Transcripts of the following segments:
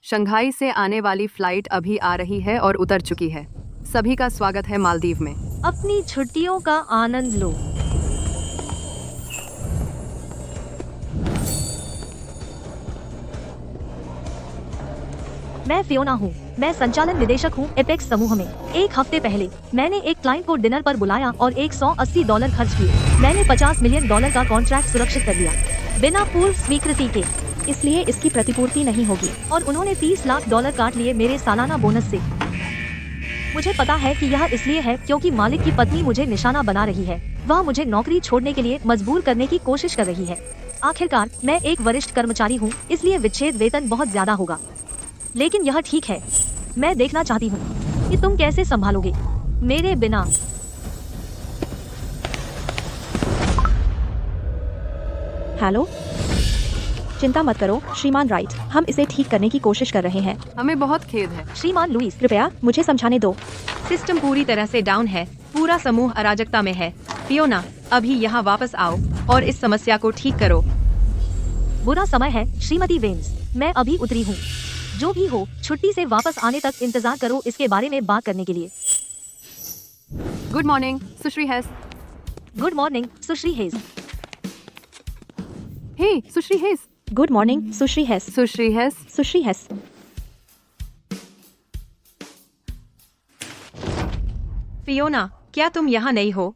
Shanghai से आने वाली फ्लाइट अभी आ रही है और उतर चुकी है। सभी का स्वागत है मालदीव में। अपनी छुट्टियों का आनंद लो। मैं फियोना हूँ। मैं संचालन निदेशक हूँ एपेक्स समूह में। एक हफ्ते पहले मैंने एक क्लाइंट को डिनर पर बुलाया और $180 खर्च किए। मैंने $50 मिलियन का कॉन्ट्रैक्ट सुरक्षित कर लिया बिना पूर्व स्वीकृति के, इसलिए इसकी प्रतिपूर्ति नहीं होगी। और उन्होंने $30 लाख काट लिए मेरे सालाना बोनस से। मुझे पता है कि यह इसलिए है क्योंकि मालिक की पत्नी मुझे निशाना बना रही है। वह मुझे नौकरी छोड़ने के लिए मजबूर करने की कोशिश कर रही है। आखिरकार मैं एक वरिष्ठ कर्मचारी हूँ, इसलिए विच्छेद वेतन बहुत ज्यादा होगा, लेकिन यह ठीक है। मैं देखना चाहती हूँ कि तुम कैसे संभालोगे मेरे बिना। हेलो, चिंता मत करो श्रीमान राइट, हम इसे ठीक करने की कोशिश कर रहे हैं। हमें बहुत खेद है। श्रीमान लुइस, कृपया मुझे समझाने दो। सिस्टम पूरी तरह से डाउन है। पूरा समूह अराजकता में है। फियोना, अभी यहाँ वापस आओ और इस समस्या को ठीक करो। बुरा समय है श्रीमती वेन्स, मैं अभी उतरी हूँ। जो भी हो, छुट्टी से वापस आने तक इंतजार करो इसके बारे में बात करने के लिए। गुड मॉर्निंग सुश्री हेस। गुड मॉर्निंग सुश्री हेज। हे सुश्री हेस। गुड मॉर्निंग सुश्री हेस। सुश्री हेस। सुश्री हेस। फियोना, क्या तुम यहाँ नहीं हो?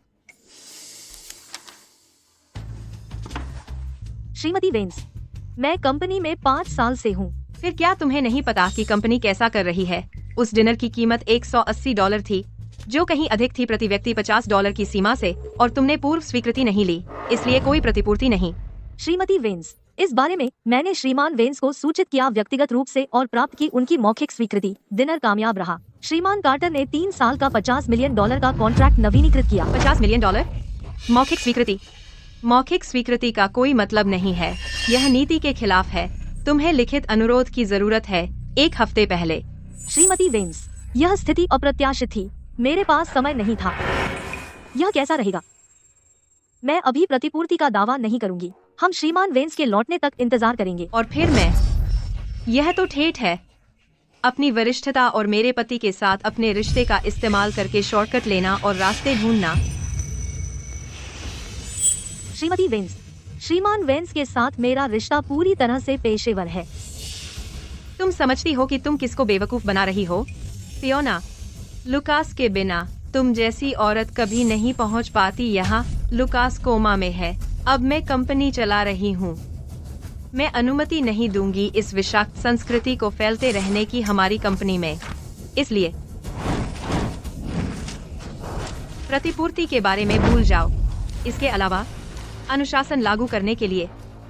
श्रीमती वेन्स, मैं कंपनी में 5 साल से हूँ। फिर क्या तुम्हें नहीं पता कि कंपनी कैसा कर रही है? उस डिनर की कीमत $180 थी, जो कहीं अधिक थी प्रति व्यक्ति $50 की सीमा से, और तुमने पूर्व स्वीकृति नहीं ली, इसलिए कोई प्रतिपूर्ति नहीं। श्रीमती वेन्स, इस बारे में मैंने श्रीमान वेन्स को सूचित किया व्यक्तिगत रूप से और प्राप्त की उनकी मौखिक स्वीकृति। डिनर कामयाब रहा। श्रीमान कार्टर ने 3 साल का $50 मिलियन का कॉन्ट्रैक्ट नवीनीकृत किया। $50 मिलियन? मौखिक स्वीकृति? मौखिक स्वीकृति का कोई मतलब नहीं है। यह नीति के खिलाफ है। तुम्हें लिखित अनुरोध की जरूरत है। 1 हफ्ते पहले। श्रीमती वेन्स, यह स्थिति अप्रत्याशित थी। मेरे पास समय नहीं था। यह कैसा रहेगा? मैं अभी प्रतिपूर्ति का दावा नहीं करूंगी। हम श्रीमान वेन्स के लौटने तक इंतजार करेंगे। और फिर मैं? यह तो ठेठ है। अपनी वरिष्ठता और मेरे पति के साथ अपने रिश्ते का इस्तेमाल करके शॉर्टकट लेना और रास्ते ढूंढना। श्रीमती वेन्स, श्रीमान वेन्स के साथ मेरा रिश्ता पूरी तरह से पेशेवर है। तुम समझती हो कि तुम किसको बेवकूफ बना रही हो? फियोना, लुकास के बिना तुम जैसी औरत कभी नहीं पहुंच पाती यहाँ। लुकास कोमा में है। अब मैं कंपनी चला रही हूँ। मैं अनुमति नहीं दूंगी इस विषाक्त संस्कृति को फैलते रहने की हमारी कंपनी में। इसलिए प्रतिपूर्ति के बारे में भूल जाओ। इसके अलावा अनुशासन लागू करने के लिए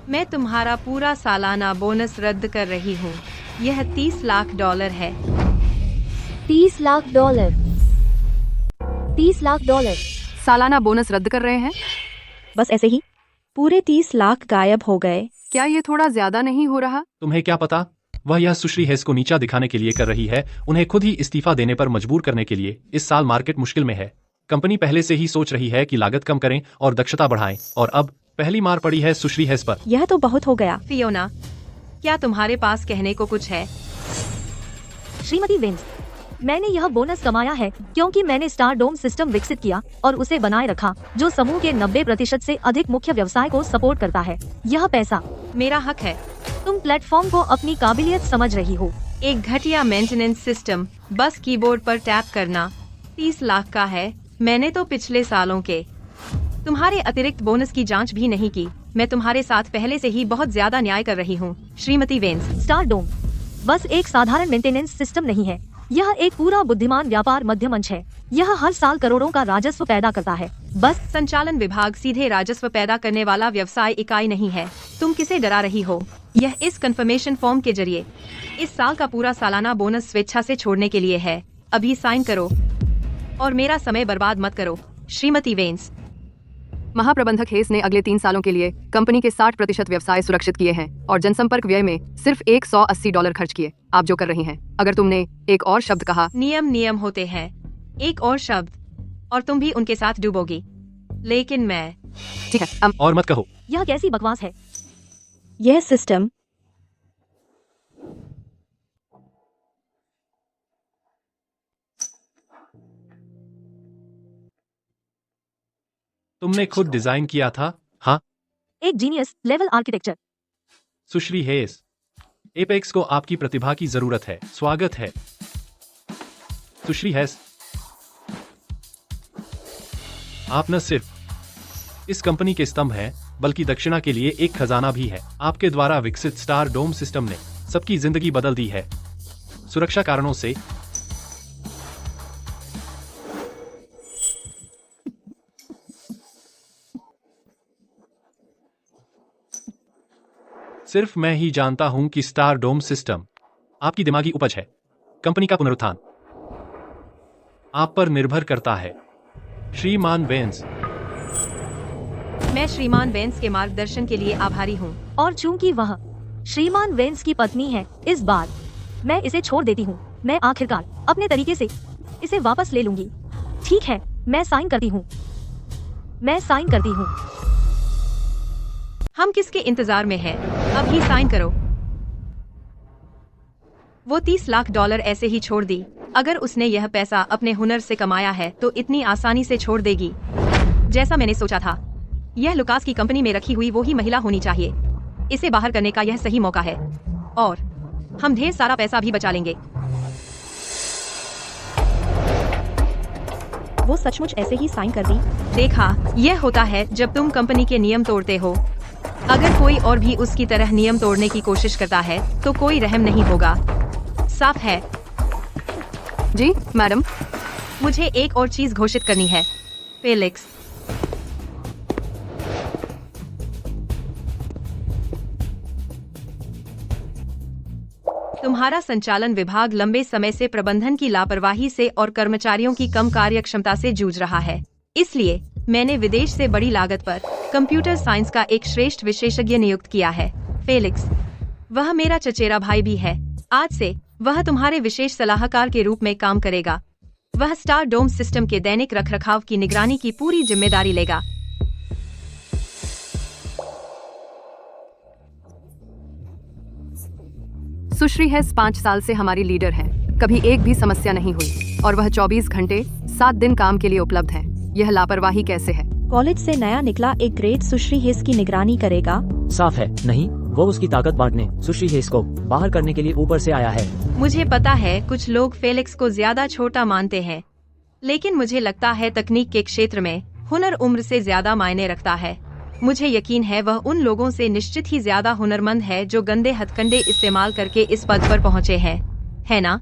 मैं तुम्हारा पूरा सालाना बोनस रद्द कर रही हूँ। यह $30 लाख है। $30 लाख। $30 लाख। सालाना बोनस रद्द कर रहे हैं? बस ऐसे ही पूरे 30 लाख गायब हो गए। क्या ये थोड़ा ज्यादा नहीं हो रहा? तुम्हें क्या पता? वह यह सुश्री हेस को नीचा दिखाने के लिए कर रही है, उन्हें खुद ही इस्तीफा देने पर मजबूर करने के लिए। इस साल मार्केट मुश्किल में है। कंपनी पहले से ही सोच रही है कि लागत कम करें और दक्षता बढ़ाएं, और अब पहली मार पड़ी है सुश्री हेस पर। यह तो बहुत हो गया। फियोना, क्या तुम्हारे पास कहने को कुछ है? श्रीमती वेन्स, मैंने यह बोनस कमाया है क्योंकि मैंने स्टार डोम सिस्टम विकसित किया और उसे बनाए रखा, जो समूह के 90% से अधिक मुख्य व्यवसाय को सपोर्ट करता है। यह पैसा मेरा हक है। तुम प्लेटफॉर्म को अपनी काबिलियत समझ रही हो। एक घटिया मेंटेनेंस सिस्टम, बस कीबोर्ड पर टैप करना, 30 लाख का है। मैंने तो पिछले सालों के तुम्हारे अतिरिक्त बोनस की जांच भी नहीं की। मैं तुम्हारे साथ पहले से ही बहुत ज्यादा न्याय कर रही हूँ। श्रीमती वेन्स, स्टार डोम बस एक साधारण मेंटेनेंस सिस्टम नहीं है। यह एक पूरा बुद्धिमान व्यापार मध्य मंच है। यह हर साल करोड़ों का राजस्व पैदा करता है। बस संचालन विभाग सीधे राजस्व पैदा करने वाला व्यवसाय इकाई नहीं है। तुम किसे डरा रही हो? यह इस कंफर्मेशन फॉर्म के जरिए इस साल का पूरा सालाना बोनस स्वेच्छा से छोड़ने के लिए है। अभी साइन करो और मेरा समय बर्बाद मत करो। श्रीमती वेन्स। महाप्रबंधक हेस ने अगले 3 सालों के लिए कंपनी के 60% व्यवसाय सुरक्षित किए हैं और जनसंपर्क व्यय में सिर्फ $180 खर्च किए। आप जो कर रही हैं, अगर तुमने एक और शब्द कहा। नियम होते हैं। एक और शब्द और तुम भी उनके साथ डूबोगी। लेकिन मैं। ठीक है, और मत कहो। यह कैसी बकवास है? यह सिस्टम तुमने खुद डिजाइन किया था? हाँ एक जीनियस लेवल आर्किटेक्चर। सुश्री हेस, एपेक्स को आपकी प्रतिभा की जरूरत है। स्वागत है सुश्री हेस। आप न सिर्फ इस कंपनी के स्तंभ हैं, बल्कि दक्षिणा के लिए एक खजाना भी है। आपके द्वारा विकसित स्टार डोम सिस्टम ने सबकी जिंदगी बदल दी है। सुरक्षा कारणों से सिर्फ मैं ही जानता हूं कि स्टार डोम सिस्टम आपकी दिमागी उपज है। कंपनी का पुनरुत्थान आप पर निर्भर करता है, श्रीमान वेंस। मैं श्रीमान वेंस के मार्गदर्शन के लिए आभारी हूँ। और चूंकि वह श्रीमान वेंस की पत्नी है, इस बार मैं इसे छोड़ देती हूँ। मैं आखिरकार अपने तरीके से इसे वापस ले लूंगी। ठीक है, मैं साइन करती हूँ। मैं साइन करती हूँ। हम किसके इंतजार में हैं? अभी साइन करो। वो $30 लाख ऐसे ही छोड़ दी। अगर उसने यह पैसा अपने हुनर से कमाया है तो इतनी आसानी से छोड़ देगी? जैसा मैंने सोचा था, यह लुकास की कंपनी में रखी हुई वो ही महिला होनी चाहिए। इसे बाहर करने का यह सही मौका है और हम ढेर सारा पैसा भी बचा लेंगे। वो सचमुच ऐसे ही साइन कर दी। देखा, यह होता है जब तुम कंपनी के नियम तोड़ते हो। अगर कोई और भी उसकी तरह नियम तोड़ने की कोशिश करता है तो कोई रहम नहीं होगा। साफ है? जी मैडम। मुझे एक और चीज घोषित करनी है, फेलिक्स। तुम्हारा संचालन विभाग लंबे समय से प्रबंधन की लापरवाही से और कर्मचारियों की कम कार्यक्षमता से जूझ रहा है। इसलिए मैंने विदेश से बड़ी लागत पर कंप्यूटर साइंस का एक श्रेष्ठ विशेषज्ञ नियुक्त किया है, फेलिक्स। वह मेरा चचेरा भाई भी है। आज से वह तुम्हारे विशेष सलाहकार के रूप में काम करेगा। वह स्टार डोम सिस्टम के दैनिक रखरखाव की निगरानी की पूरी जिम्मेदारी लेगा। सुश्री हेस 5 साल से हमारी लीडर हैं। कभी एक भी समस्या नहीं हुई और वह 24 घंटे 7 दिन काम के लिए उपलब्ध है। यह लापरवाही कैसे है? कॉलेज से नया निकला एक ग्रेड सुश्री हेस की निगरानी करेगा। साफ है, नहीं, वो उसकी ताकत बांटने सुश्री हेस को बाहर करने के लिए ऊपर से आया है। मुझे पता है कुछ लोग फेलिक्स को ज्यादा छोटा मानते हैं, लेकिन मुझे लगता है तकनीक के क्षेत्र में हुनर उम्र से ज्यादा मायने रखता है। मुझे यकीन है वह उन लोगों से निश्चित ही ज्यादा हुनरमंद है जो गंदे हथकंडे इस्तेमाल करके इस पद पर पहुँचे हैं, है ना?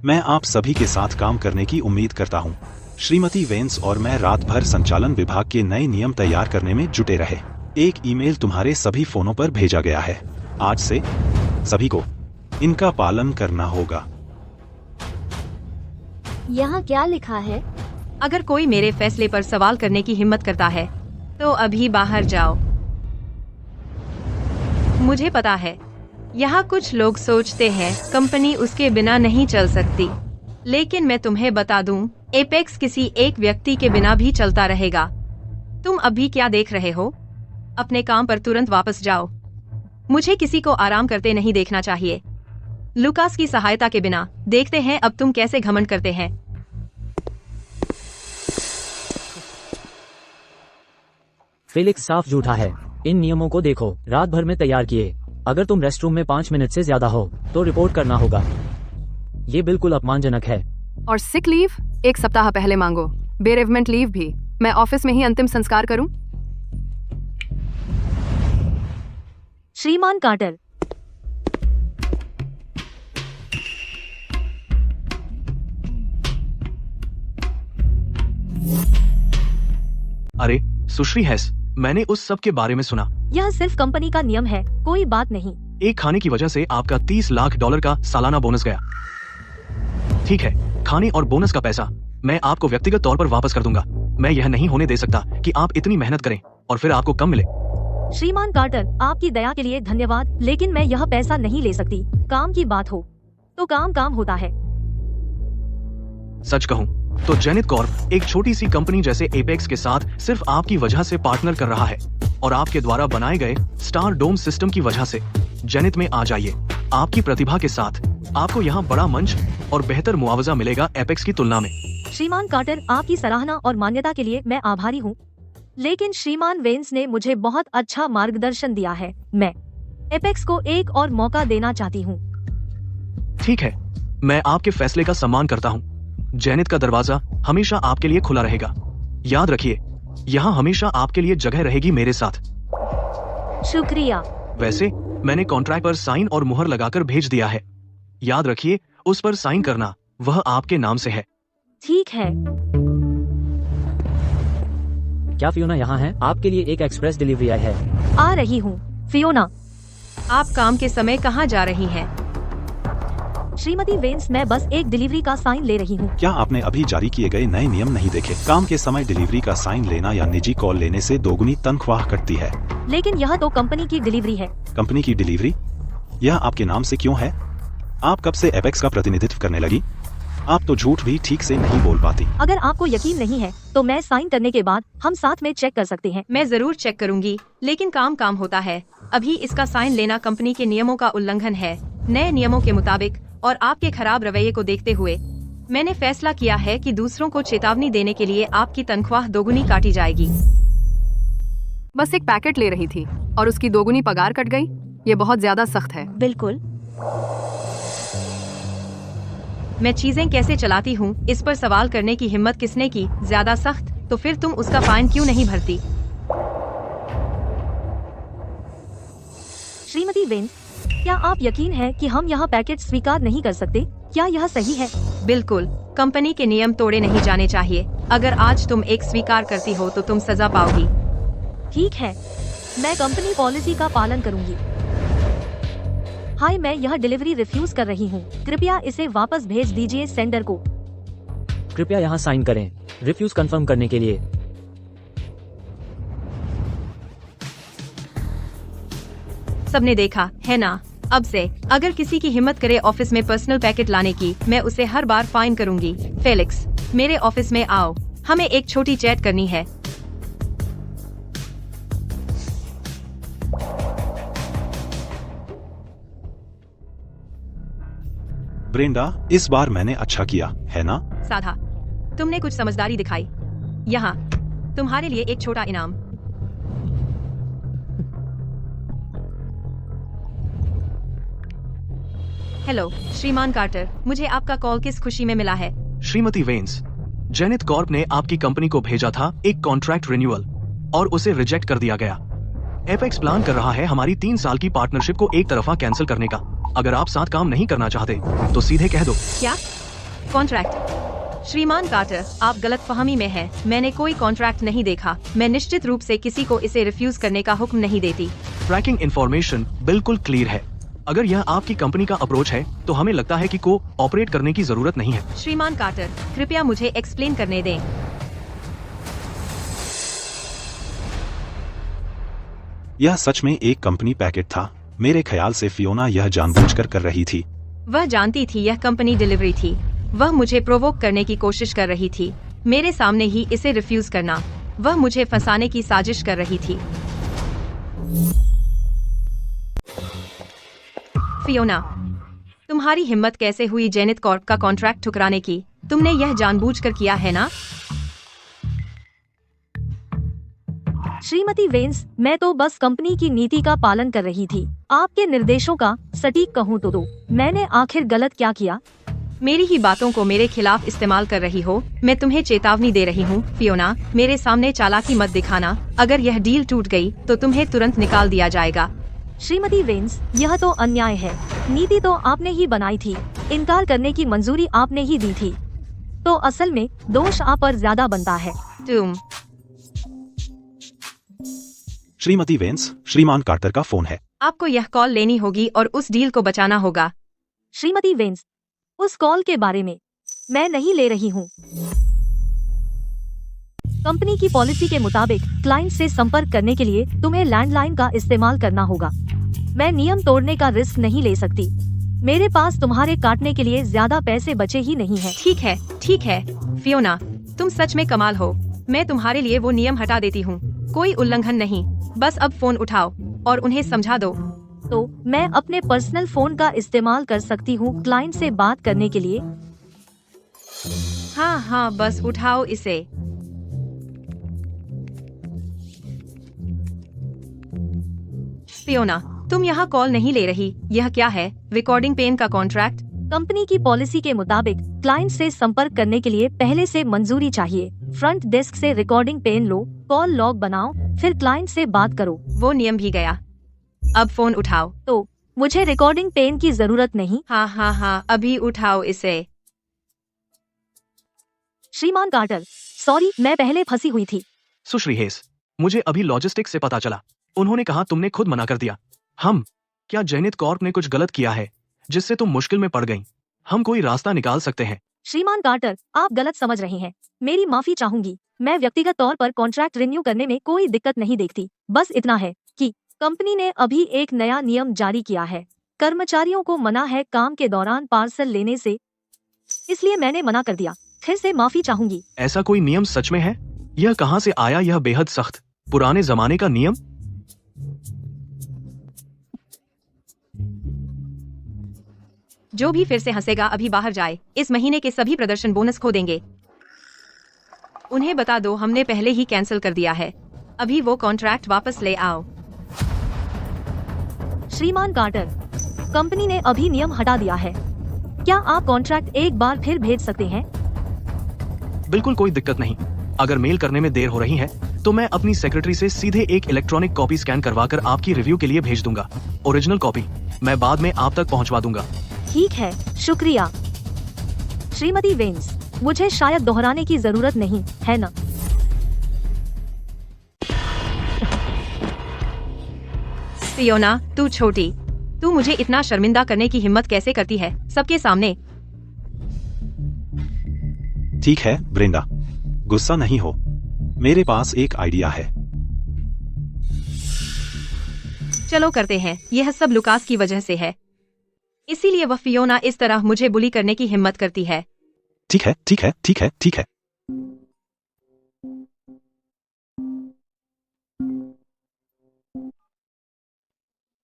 मैं आप सभी के साथ काम करने की उम्मीद करता हूँ। श्रीमती वेंस और मैं रात भर संचालन विभाग के नए नियम तैयार करने में जुटे रहे। एक ईमेल तुम्हारे सभी फोनों पर भेजा गया है। आज से सभी को इनका पालन करना होगा। यहाँ क्या लिखा है? अगर कोई मेरे फैसले पर सवाल करने की हिम्मत करता है तो अभी बाहर जाओ। मुझे पता है यहाँ कुछ लोग सोचते हैं कंपनी उसके बिना नहीं चल सकती, लेकिन मैं तुम्हें बता दूं, एपेक्स किसी एक व्यक्ति के बिना भी चलता रहेगा। तुम अभी क्या देख रहे हो? अपने काम पर तुरंत वापस जाओ। मुझे किसी को आराम करते नहीं देखना चाहिए। लुकास की सहायता के बिना देखते हैं अब तुम कैसे घमंड करते हैं। फेलिक्स साफ झूठा है। इन नियमों को देखो, रात भर में तैयार किए। अगर तुम रेस्टरूम में 5 मिनट से ज्यादा हो तो रिपोर्ट करना होगा। ये बिल्कुल अपमानजनक है। और सिक लीव 1 सप्ताह पहले मांगो। बेरेवमेंट लीव भी। मैं ऑफिस में ही अंतिम संस्कार करूं? श्रीमान कार्टर। अरे सुश्री हेस, मैंने उस सब के बारे में सुना। यह सिर्फ कंपनी का नियम है, कोई बात नहीं। एक खाने की वजह से आपका $30 लाख का सालाना बोनस गया। ठीक है, खाने और बोनस का पैसा मैं आपको व्यक्तिगत तौर पर वापस कर दूंगा। मैं यह नहीं होने दे सकता कि आप इतनी मेहनत करें और फिर आपको कम मिले। श्रीमान कार्टर, आपकी दया के लिए धन्यवाद, लेकिन मैं यह पैसा नहीं ले सकती। काम की बात हो तो काम होता है। सच कहूँ तो जेनिथ कॉर्प एक छोटी सी कंपनी जैसे एपेक्स के साथ सिर्फ आपकी वजह से पार्टनर कर रहा है और आपके द्वारा बनाए गए स्टार डोम सिस्टम की वजह से। जेनिथ में आ जाइए। आपकी प्रतिभा के साथ आपको यहाँ बड़ा मंच और बेहतर मुआवजा मिलेगा एपेक्स की तुलना में। श्रीमान कार्टर, आपकी सराहना और मान्यता के लिए मैं आभारी हूँ। लेकिन श्रीमान वेंस ने मुझे बहुत अच्छा मार्गदर्शन दिया है। मैं एपेक्स को एक और मौका देना चाहती हूँ। ठीक है, मैं आपके फैसले का सम्मान करता हूँ। जेनिथ का दरवाजा हमेशा आपके लिए खुला रहेगा। याद रखिए, यहाँ हमेशा आपके लिए जगह रहेगी मेरे साथ। शुक्रिया। वैसे मैंने कॉन्ट्रैक्ट पर साइन और मुहर लगाकर भेज दिया है। याद रखिए, उस पर साइन करना वह आपके नाम से है। ठीक है। क्या फियोना यहाँ है? आपके लिए एक एक्सप्रेस डिलीवरी आई है। आ रही हूँ। फियोना। आप काम के समय कहाँ जा रही हैं? श्रीमती वेंस, मैं बस एक डिलीवरी का साइन ले रही हूँ। क्या आपने अभी जारी किए गए नए नियम नहीं देखे? काम के समय डिलीवरी का साइन लेना या निजी कॉल लेने से दोगुनी तनख्वाह कटती है। लेकिन यह तो कंपनी की डिलीवरी है। कंपनी की डिलीवरी? यह आपके नाम से क्यों है? आप कब से एपेक्स का प्रतिनिधित्व करने लगी? आप तो झूठ भी ठीक से नहीं बोल पाती। अगर आपको यकीन नहीं है तो मैं साइन करने के बाद हम साथ में चेक कर सकते हैं। मैं जरूर चेक करूंगी, लेकिन काम होता है। अभी इसका साइन लेना कंपनी के नियमों का उल्लंघन है। नए नियमों के मुताबिक और आपके खराब रवैये को देखते हुए मैंने फैसला किया है कि दूसरों को चेतावनी देने के लिए आपकी तनख्वाह दोगुनी काटी जाएगी। बस एक पैकेट ले रही थी और उसकी दोगुनी पगार कट गई। ये बहुत ज्यादा सख्त है। बिल्कुल। मैं चीजें कैसे चलाती हूँ इस पर सवाल करने की हिम्मत किसने की? ज्यादा सख्त? तो फिर तुम उसका फाइन क्यों नहीं भरती? श्रीमती वेंस, क्या आप यकीन है कि हम यहाँ पैकेट स्वीकार नहीं कर सकते? क्या यह सही है? बिल्कुल, कंपनी के नियम तोड़े नहीं जाने चाहिए। अगर आज तुम एक स्वीकार करती हो तो तुम सजा पाओगी। ठीक है, मैं कंपनी पॉलिसी का पालन करूंगी। हाय, मैं यह डिलीवरी रिफ्यूज कर रही हूँ। कृपया इसे वापस भेज दीजिए सेंडर को। कृपया यहाँ साइन करें रिफ्यूज कंफर्म करने के लिए। सबने देखा है ना? अब से अगर किसी की हिम्मत करे ऑफिस में पर्सनल पैकेट लाने की, मैं उसे हर बार फाइन करूंगी। फेलिक्स, मेरे ऑफिस में आओ, हमें एक छोटी चैट करनी है। ब्रेंडा, इस बार मैंने अच्छा किया है ना? साधा, तुमने कुछ समझदारी दिखाई। यहाँ तुम्हारे लिए एक छोटा इनाम। हेलो श्रीमान कार्टर, मुझे आपका कॉल किस खुशी में मिला है? श्रीमती वेंस, जेनिथ कॉर्प ने आपकी कंपनी को भेजा था एक कॉन्ट्रैक्ट रिन्यूअल और उसे रिजेक्ट कर दिया गया। एपेक्स प्लान कर रहा है हमारी 3 साल की पार्टनरशिप को एक तरफा कैंसिल करने का। अगर आप साथ काम नहीं करना चाहते तो सीधे कह दो। क्या कॉन्ट्रैक्ट? श्रीमान कार्टर, आप गलतफहमी में हैं। मैंने कोई कॉन्ट्रैक्ट नहीं देखा। मैं निश्चित रूप से किसी को इसे रिफ्यूज करने का हुक्म नहीं देती। ट्रैकिंग इंफॉर्मेशन बिल्कुल क्लियर है। अगर यह आपकी कंपनी का अप्रोच है तो हमें लगता है कि को ऑपरेट करने की जरूरत नहीं है। श्रीमान कार्टर, कृपया मुझे एक्सप्लेन करने दें। यह सच में एक कंपनी पैकेट था। मेरे ख्याल से फियोना यह जानबूझकर कर रही थी। वह जानती थी यह कंपनी डिलीवरी थी। वह मुझे प्रोवोक करने की कोशिश कर रही थी। मेरे सामने ही इसे रिफ्यूज करना। वह मुझे फंसाने की साजिश कर रही थी। फियोना, तुम्हारी हिम्मत कैसे हुई जेनिथ कॉर्प का कॉन्ट्रैक्ट ठुकराने की? तुमने यह जानबूझकर किया है ना? श्रीमती वेंस, मैं तो बस कंपनी की नीति का पालन कर रही थी। आपके निर्देशों का सटीक कहूँ तो मैंने आखिर गलत क्या किया? मेरी ही बातों को मेरे खिलाफ इस्तेमाल कर रही हो। मैं तुम्हें चेतावनी दे रही हूँ फियोना, मेरे सामने चालाकी मत दिखाना। अगर यह डील टूट गई तो तुम्हें तुरंत निकाल दिया जाएगा। श्रीमती वेंस, यह तो अन्याय है। नीति तो आपने ही बनाई थी। इनकार करने की मंजूरी आपने ही दी थी। तो असल में दोष आप पर ज्यादा बनता है। तुम। श्रीमती वेंस, श्रीमान कार्टर का फोन है। आपको यह कॉल लेनी होगी और उस डील को बचाना होगा। श्रीमती वेंस, उस कॉल के बारे में मैं नहीं ले रही हूँ। कंपनी की पॉलिसी के मुताबिक क्लाइंट से संपर्क करने के लिए तुम्हें लैंडलाइन का इस्तेमाल करना होगा। मैं नियम तोड़ने का रिस्क नहीं ले सकती। मेरे पास तुम्हारे काटने के लिए ज्यादा पैसे बचे ही नहीं हैं। ठीक है फियोना, तुम सच में कमाल हो। मैं तुम्हारे लिए वो नियम हटा देती हूँ। कोई उल्लंघन नहीं। बस अब फोन उठाओ और उन्हें समझा दो। तो मैं अपने पर्सनल फोन का इस्तेमाल कर सकती हूँ क्लाइंट से बात करने के लिए? हाँ, बस उठाओ इसे। फियोना, तुम यहाँ कॉल नहीं ले रही, यह क्या है? रिकॉर्डिंग पेन का कॉन्ट्रैक्ट? कंपनी की पॉलिसी के मुताबिक क्लाइंट से संपर्क करने के लिए पहले से मंजूरी चाहिए। फ्रंट डेस्क से रिकॉर्डिंग पेन लो, कॉल लॉग बनाओ, फिर क्लाइंट से बात करो। वो नियम भी गया। अब फोन उठाओ। तो मुझे रिकॉर्डिंग पेन की जरूरत नहीं। हाँ, अभी उठाओ इसे। श्रीमान कार्टर, सॉरी, मैं पहले फंसी हुई थी। सुश्री हेस, मुझे अभी लॉजिस्टिक्स से पता चला। उन्होंने कहा तुमने खुद मना कर दिया। क्या जेनिथ कॉर्प ने कुछ गलत किया है जिससे तुम मुश्किल में पड़ गई? हम कोई रास्ता निकाल सकते हैं। श्रीमान कार्टर, आप गलत समझ रहे हैं। मेरी माफी चाहूंगी। मैं व्यक्तिगत तौर पर कॉन्ट्रैक्ट रिन्यू करने में कोई दिक्कत नहीं देखती। बस इतना है कि कंपनी ने अभी एक नया नियम जारी किया है। कर्मचारियों को मना है काम के दौरान पार्सल लेने से, इसलिए मैंने मना कर दिया। फिर से माफी चाहूंगी। ऐसा कोई नियम सच में है? यह कहाँ से आया यह बेहद सख्त पुराने जमाने का नियम? जो भी फिर से हंसेगा अभी बाहर जाए। इस महीने के सभी प्रदर्शन बोनस खो देंगे। उन्हें बता दो हमने पहले ही कैंसिल कर दिया है। अभी वो कॉन्ट्रैक्ट वापस ले आओ। श्रीमान कार्टर, कंपनी ने अभी नियम हटा दिया है। क्या आप कॉन्ट्रैक्ट एक बार फिर भेज सकते हैं? बिल्कुल कोई दिक्कत नहीं। अगर मेल करने में देर हो रही है तो मैं अपनी सेक्रेटरी से सीधे एक इलेक्ट्रॉनिक कॉपी स्कैन करवाकर आपकी रिव्यू के लिए भेज दूंगा। ओरिजिनल कॉपी मैं बाद में आप तक पहुंचवा दूंगा। ठीक है, शुक्रिया। श्रीमती वेंस, मुझे शायद दोहराने की जरूरत नहीं है ना? फियोना, तू छोटी, तू मुझे इतना शर्मिंदा करने की हिम्मत कैसे करती है सबके सामने? ठीक है ब्रेंडा, गुस्सा नहीं हो। मेरे पास एक आइडिया है। चलो करते हैं। यह सब लुकास की वजह से है, इसीलिए वह फियोना इस तरह मुझे बुली करने की हिम्मत करती है। ठीक है, ठीक है, ठीक है, ठीक है।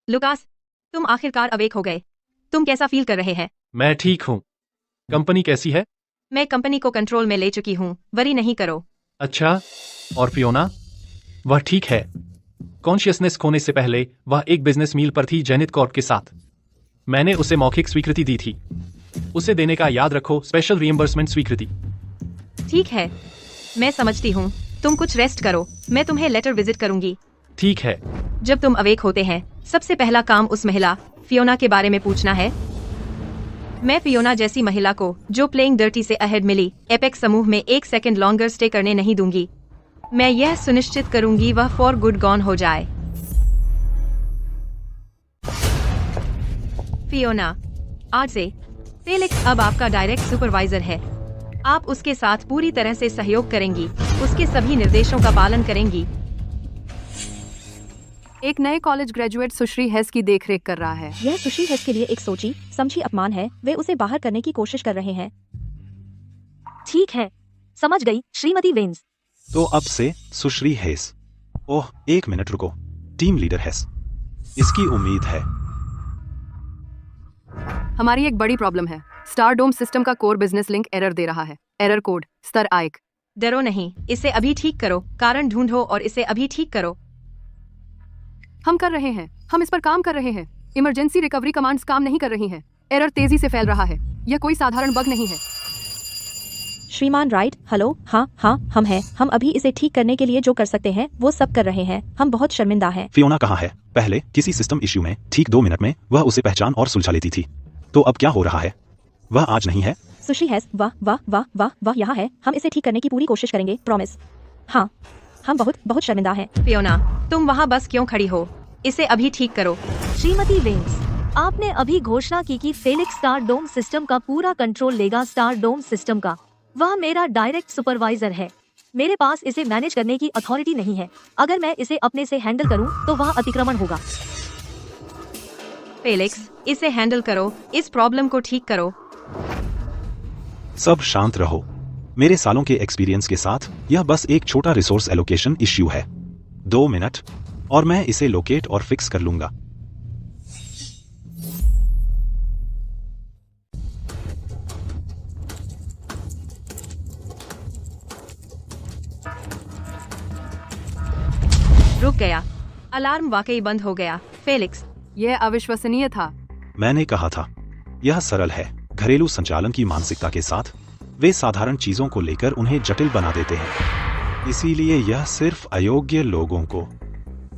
लुकास, तुम आखिरकार अवेक हो गए। तुम कैसा फील कर रहे हैं? मैं ठीक हूँ। कंपनी कैसी है? मैं कंपनी को कंट्रोल में ले चुकी हूँ, वरी नहीं करो। अच्छा, और फियोना? वह ठीक है। कॉन्शियसनेस खोने से पहले वह एक बिजनेस मील पर थी जेनिथ कॉर्प के साथ। मैंने उसे मौखिक स्वीकृति दी थी। उसे देने का याद रखो, स्पेशल रिएम्बर्समेंट स्वीकृति। ठीक है, मैं समझती हूँ। तुम कुछ रेस्ट करो, मैं तुम्हें लेटर विजिट करूंगी। ठीक है। जब तुम अवेक होते हैं सबसे पहला काम उस महिला फियोना के बारे में पूछना है। मैं फियोना जैसी महिला को जो प्लेइंग डर्टी से अहेड मिली एपेक्स समूह में एक सेकंड लॉन्गर स्टे करने नहीं दूंगी। मैं यह सुनिश्चित करूंगी वह फॉर गुड गॉन हो जाए। फियोना, आज से फेलिक्स अब आपका डायरेक्ट सुपरवाइजर है। आप उसके साथ पूरी तरह से सहयोग करेंगी, उसके सभी निर्देशों का पालन करेंगी। एक नए कॉलेज ग्रेजुएट सुश्री हेस की देखरेख कर रहा है। यह सुश्री हेस के लिए एक सोची समझी अपमान है। वे उसे बाहर करने की कोशिश कर रहे हैं। ठीक है, समझ गई श्रीमती वेंस। तो अब से सुश्री हेस। ओह, एक मिनट रुको। टीम लीडर हेस, इसकी उम्मीद है। हमारी एक बड़ी प्रॉब्लम है। स्टारडोम सिस्टम का कोर बिजनेस लिंक एरर दे रहा है। एरर कोड स्तर आइक। डरो नहीं, इसे अभी ठीक करो। कारण ढूंढो और इसे अभी ठीक करो। हम कर रहे हैं, हम इस पर काम कर रहे हैं। इमरजेंसी रिकवरी कमांड्स काम नहीं कर रही हैं। एरर तेजी से फैल रहा है। यह कोई साधारण बग नहीं है। श्रीमान राइट, हेलो। हाँ, हम हैं। हम अभी इसे ठीक करने के लिए जो कर सकते हैं वो सब कर रहे हैं। हम बहुत शर्मिंदा हैं। फियोना कहाँ है? पहले किसी सिस्टम इश्यू में ठीक 2 मिनट में वह उसे पहचान और सुलझा लेती थी। तो अब क्या हो रहा है? वह आज नहीं है। सुश्री हेस, वाह वाह वाह वाह वाह, यहाँ है। हम इसे ठीक करने की पूरी कोशिश करेंगे, प्रॉमिस। हाँ, हम बहुत बहुत शर्मिंदा हैं। फियोना, तुम वहाँ बस क्यों खड़ी हो? इसे अभी ठीक करो। श्रीमती वेंस, आपने अभी घोषणा की कि फेलिक्स स्टारडोम सिस्टम का पूरा कंट्रोल लेगा। स्टारडोम सिस्टम का वह मेरा डायरेक्ट सुपरवाइजर है। मेरे पास इसे मैनेज करने की अथॉरिटी नहीं है। अगर मैं इसे अपने से हैंडल करूं तो वह अतिक्रमण होगा। फेलिक्स, इसे हैंडल करो, इस प्रॉब्लम को ठीक करो। सब शांत रहो। मेरे सालों के एक्सपीरियंस के साथ यह बस एक छोटा रिसोर्स एलोकेशन इश्यू है। 2 मिनट और मैं इसे लोकेट और फिक्स कर लूंगा। रुक गया। अलार्म वाकई बंद हो गया। फेलिक्स, यह अविश्वसनीय था। मैंने कहा था, यह सरल है। घरेलू संचालन की मानसिकता के साथ वे साधारण चीजों को लेकर उन्हें जटिल बना देते हैं। इसीलिए यह सिर्फ अयोग्य लोगों को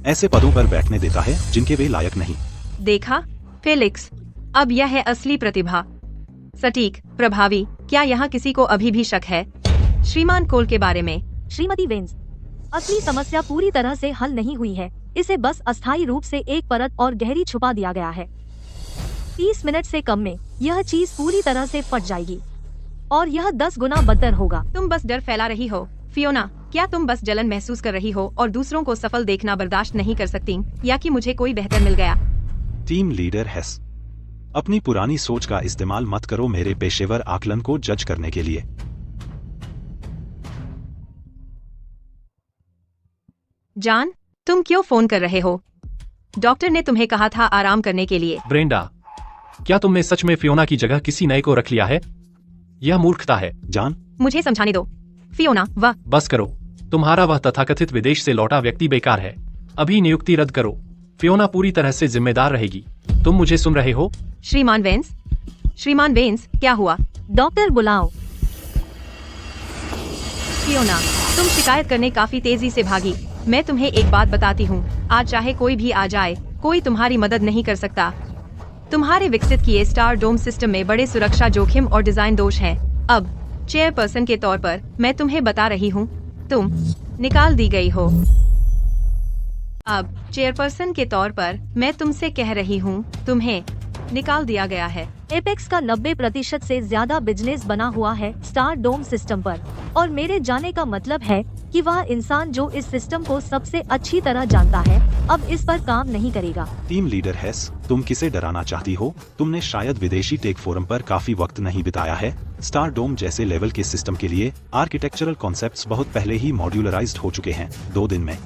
ऐसे पदों पर बैठने देता है जिनके वे लायक नहीं। देखा फेलिक्स, अब यह है असली प्रतिभा। सटीक, प्रभावी। क्या यहाँ किसी को अभी भी शक है श्रीमान कोल के बारे में? श्रीमती वेंस, असली समस्या पूरी तरह से हल नहीं हुई है। इसे बस अस्थायी रूप से एक परत और गहरी छुपा दिया गया है। 30 मिनट से कम में यह चीज पूरी तरह से फट जाएगी और यह 10 गुना बदतर होगा। तुम बस डर फैला रही हो फियोना। क्या तुम बस जलन महसूस कर रही हो और दूसरों को सफल देखना बर्दाश्त नहीं कर सकती, या कि मुझे कोई बेहतर मिल गया? टीम लीडर हेस, अपनी पुरानी सोच का इस्तेमाल मत करो मेरे पेशेवर आकलन को जज करने के लिए। जान, तुम क्यों फोन कर रहे हो? डॉक्टर ने तुम्हें कहा था आराम करने के लिए। ब्रेंडा, क्या तुमने सच में फियोना की जगह किसी नए को रख लिया है? यह मूर्खता है। जान, मुझे समझाने दो फियोना। वह बस करो। तुम्हारा वह तथाकथित विदेश से लौटा व्यक्ति बेकार है। अभी नियुक्ति रद्द करो। फियोना पूरी तरह से जिम्मेदार रहेगी। तुम मुझे सुन रहे हो? श्रीमान वेंस, श्रीमान वेंस, क्या हुआ? डॉक्टर बुलाओ। फियोना, तुम शिकायत करने काफी तेजी से भागी। मैं तुम्हें एक बात बताती हूँ, आज चाहे कोई भी आ जाए, कोई तुम्हारी मदद नहीं कर सकता। तुम्हारे विकसित किए स्टार डोम सिस्टम में बड़े सुरक्षा जोखिम और डिजाइन दोष हैं। अब चेयरपर्सन के तौर पर मैं तुम्हें बता रही हूँ, तुम निकाल दी गई हो। अब चेयरपर्सन के तौर पर मैं तुमसे कह रही हूँ, तुम्हें निकाल दिया गया है। एपेक्स का 90% से ज्यादा बिजनेस बना हुआ है स्टार डोम सिस्टम पर, और मेरे जाने का मतलब है कि वह इंसान जो इस सिस्टम को सबसे अच्छी तरह जानता है अब इस पर काम नहीं करेगा। टीम लीडर हेस, तुम किसे डराना चाहती हो? तुमने शायद विदेशी टेक फोरम पर काफी वक्त नहीं बिताया है। स्टार डोम जैसे लेवल के सिस्टम के लिए आर्किटेक्चरल कॉन्सेप्ट्स बहुत पहले ही मॉड्यूलराइज्ड हो चुके हैं। 2 दिन में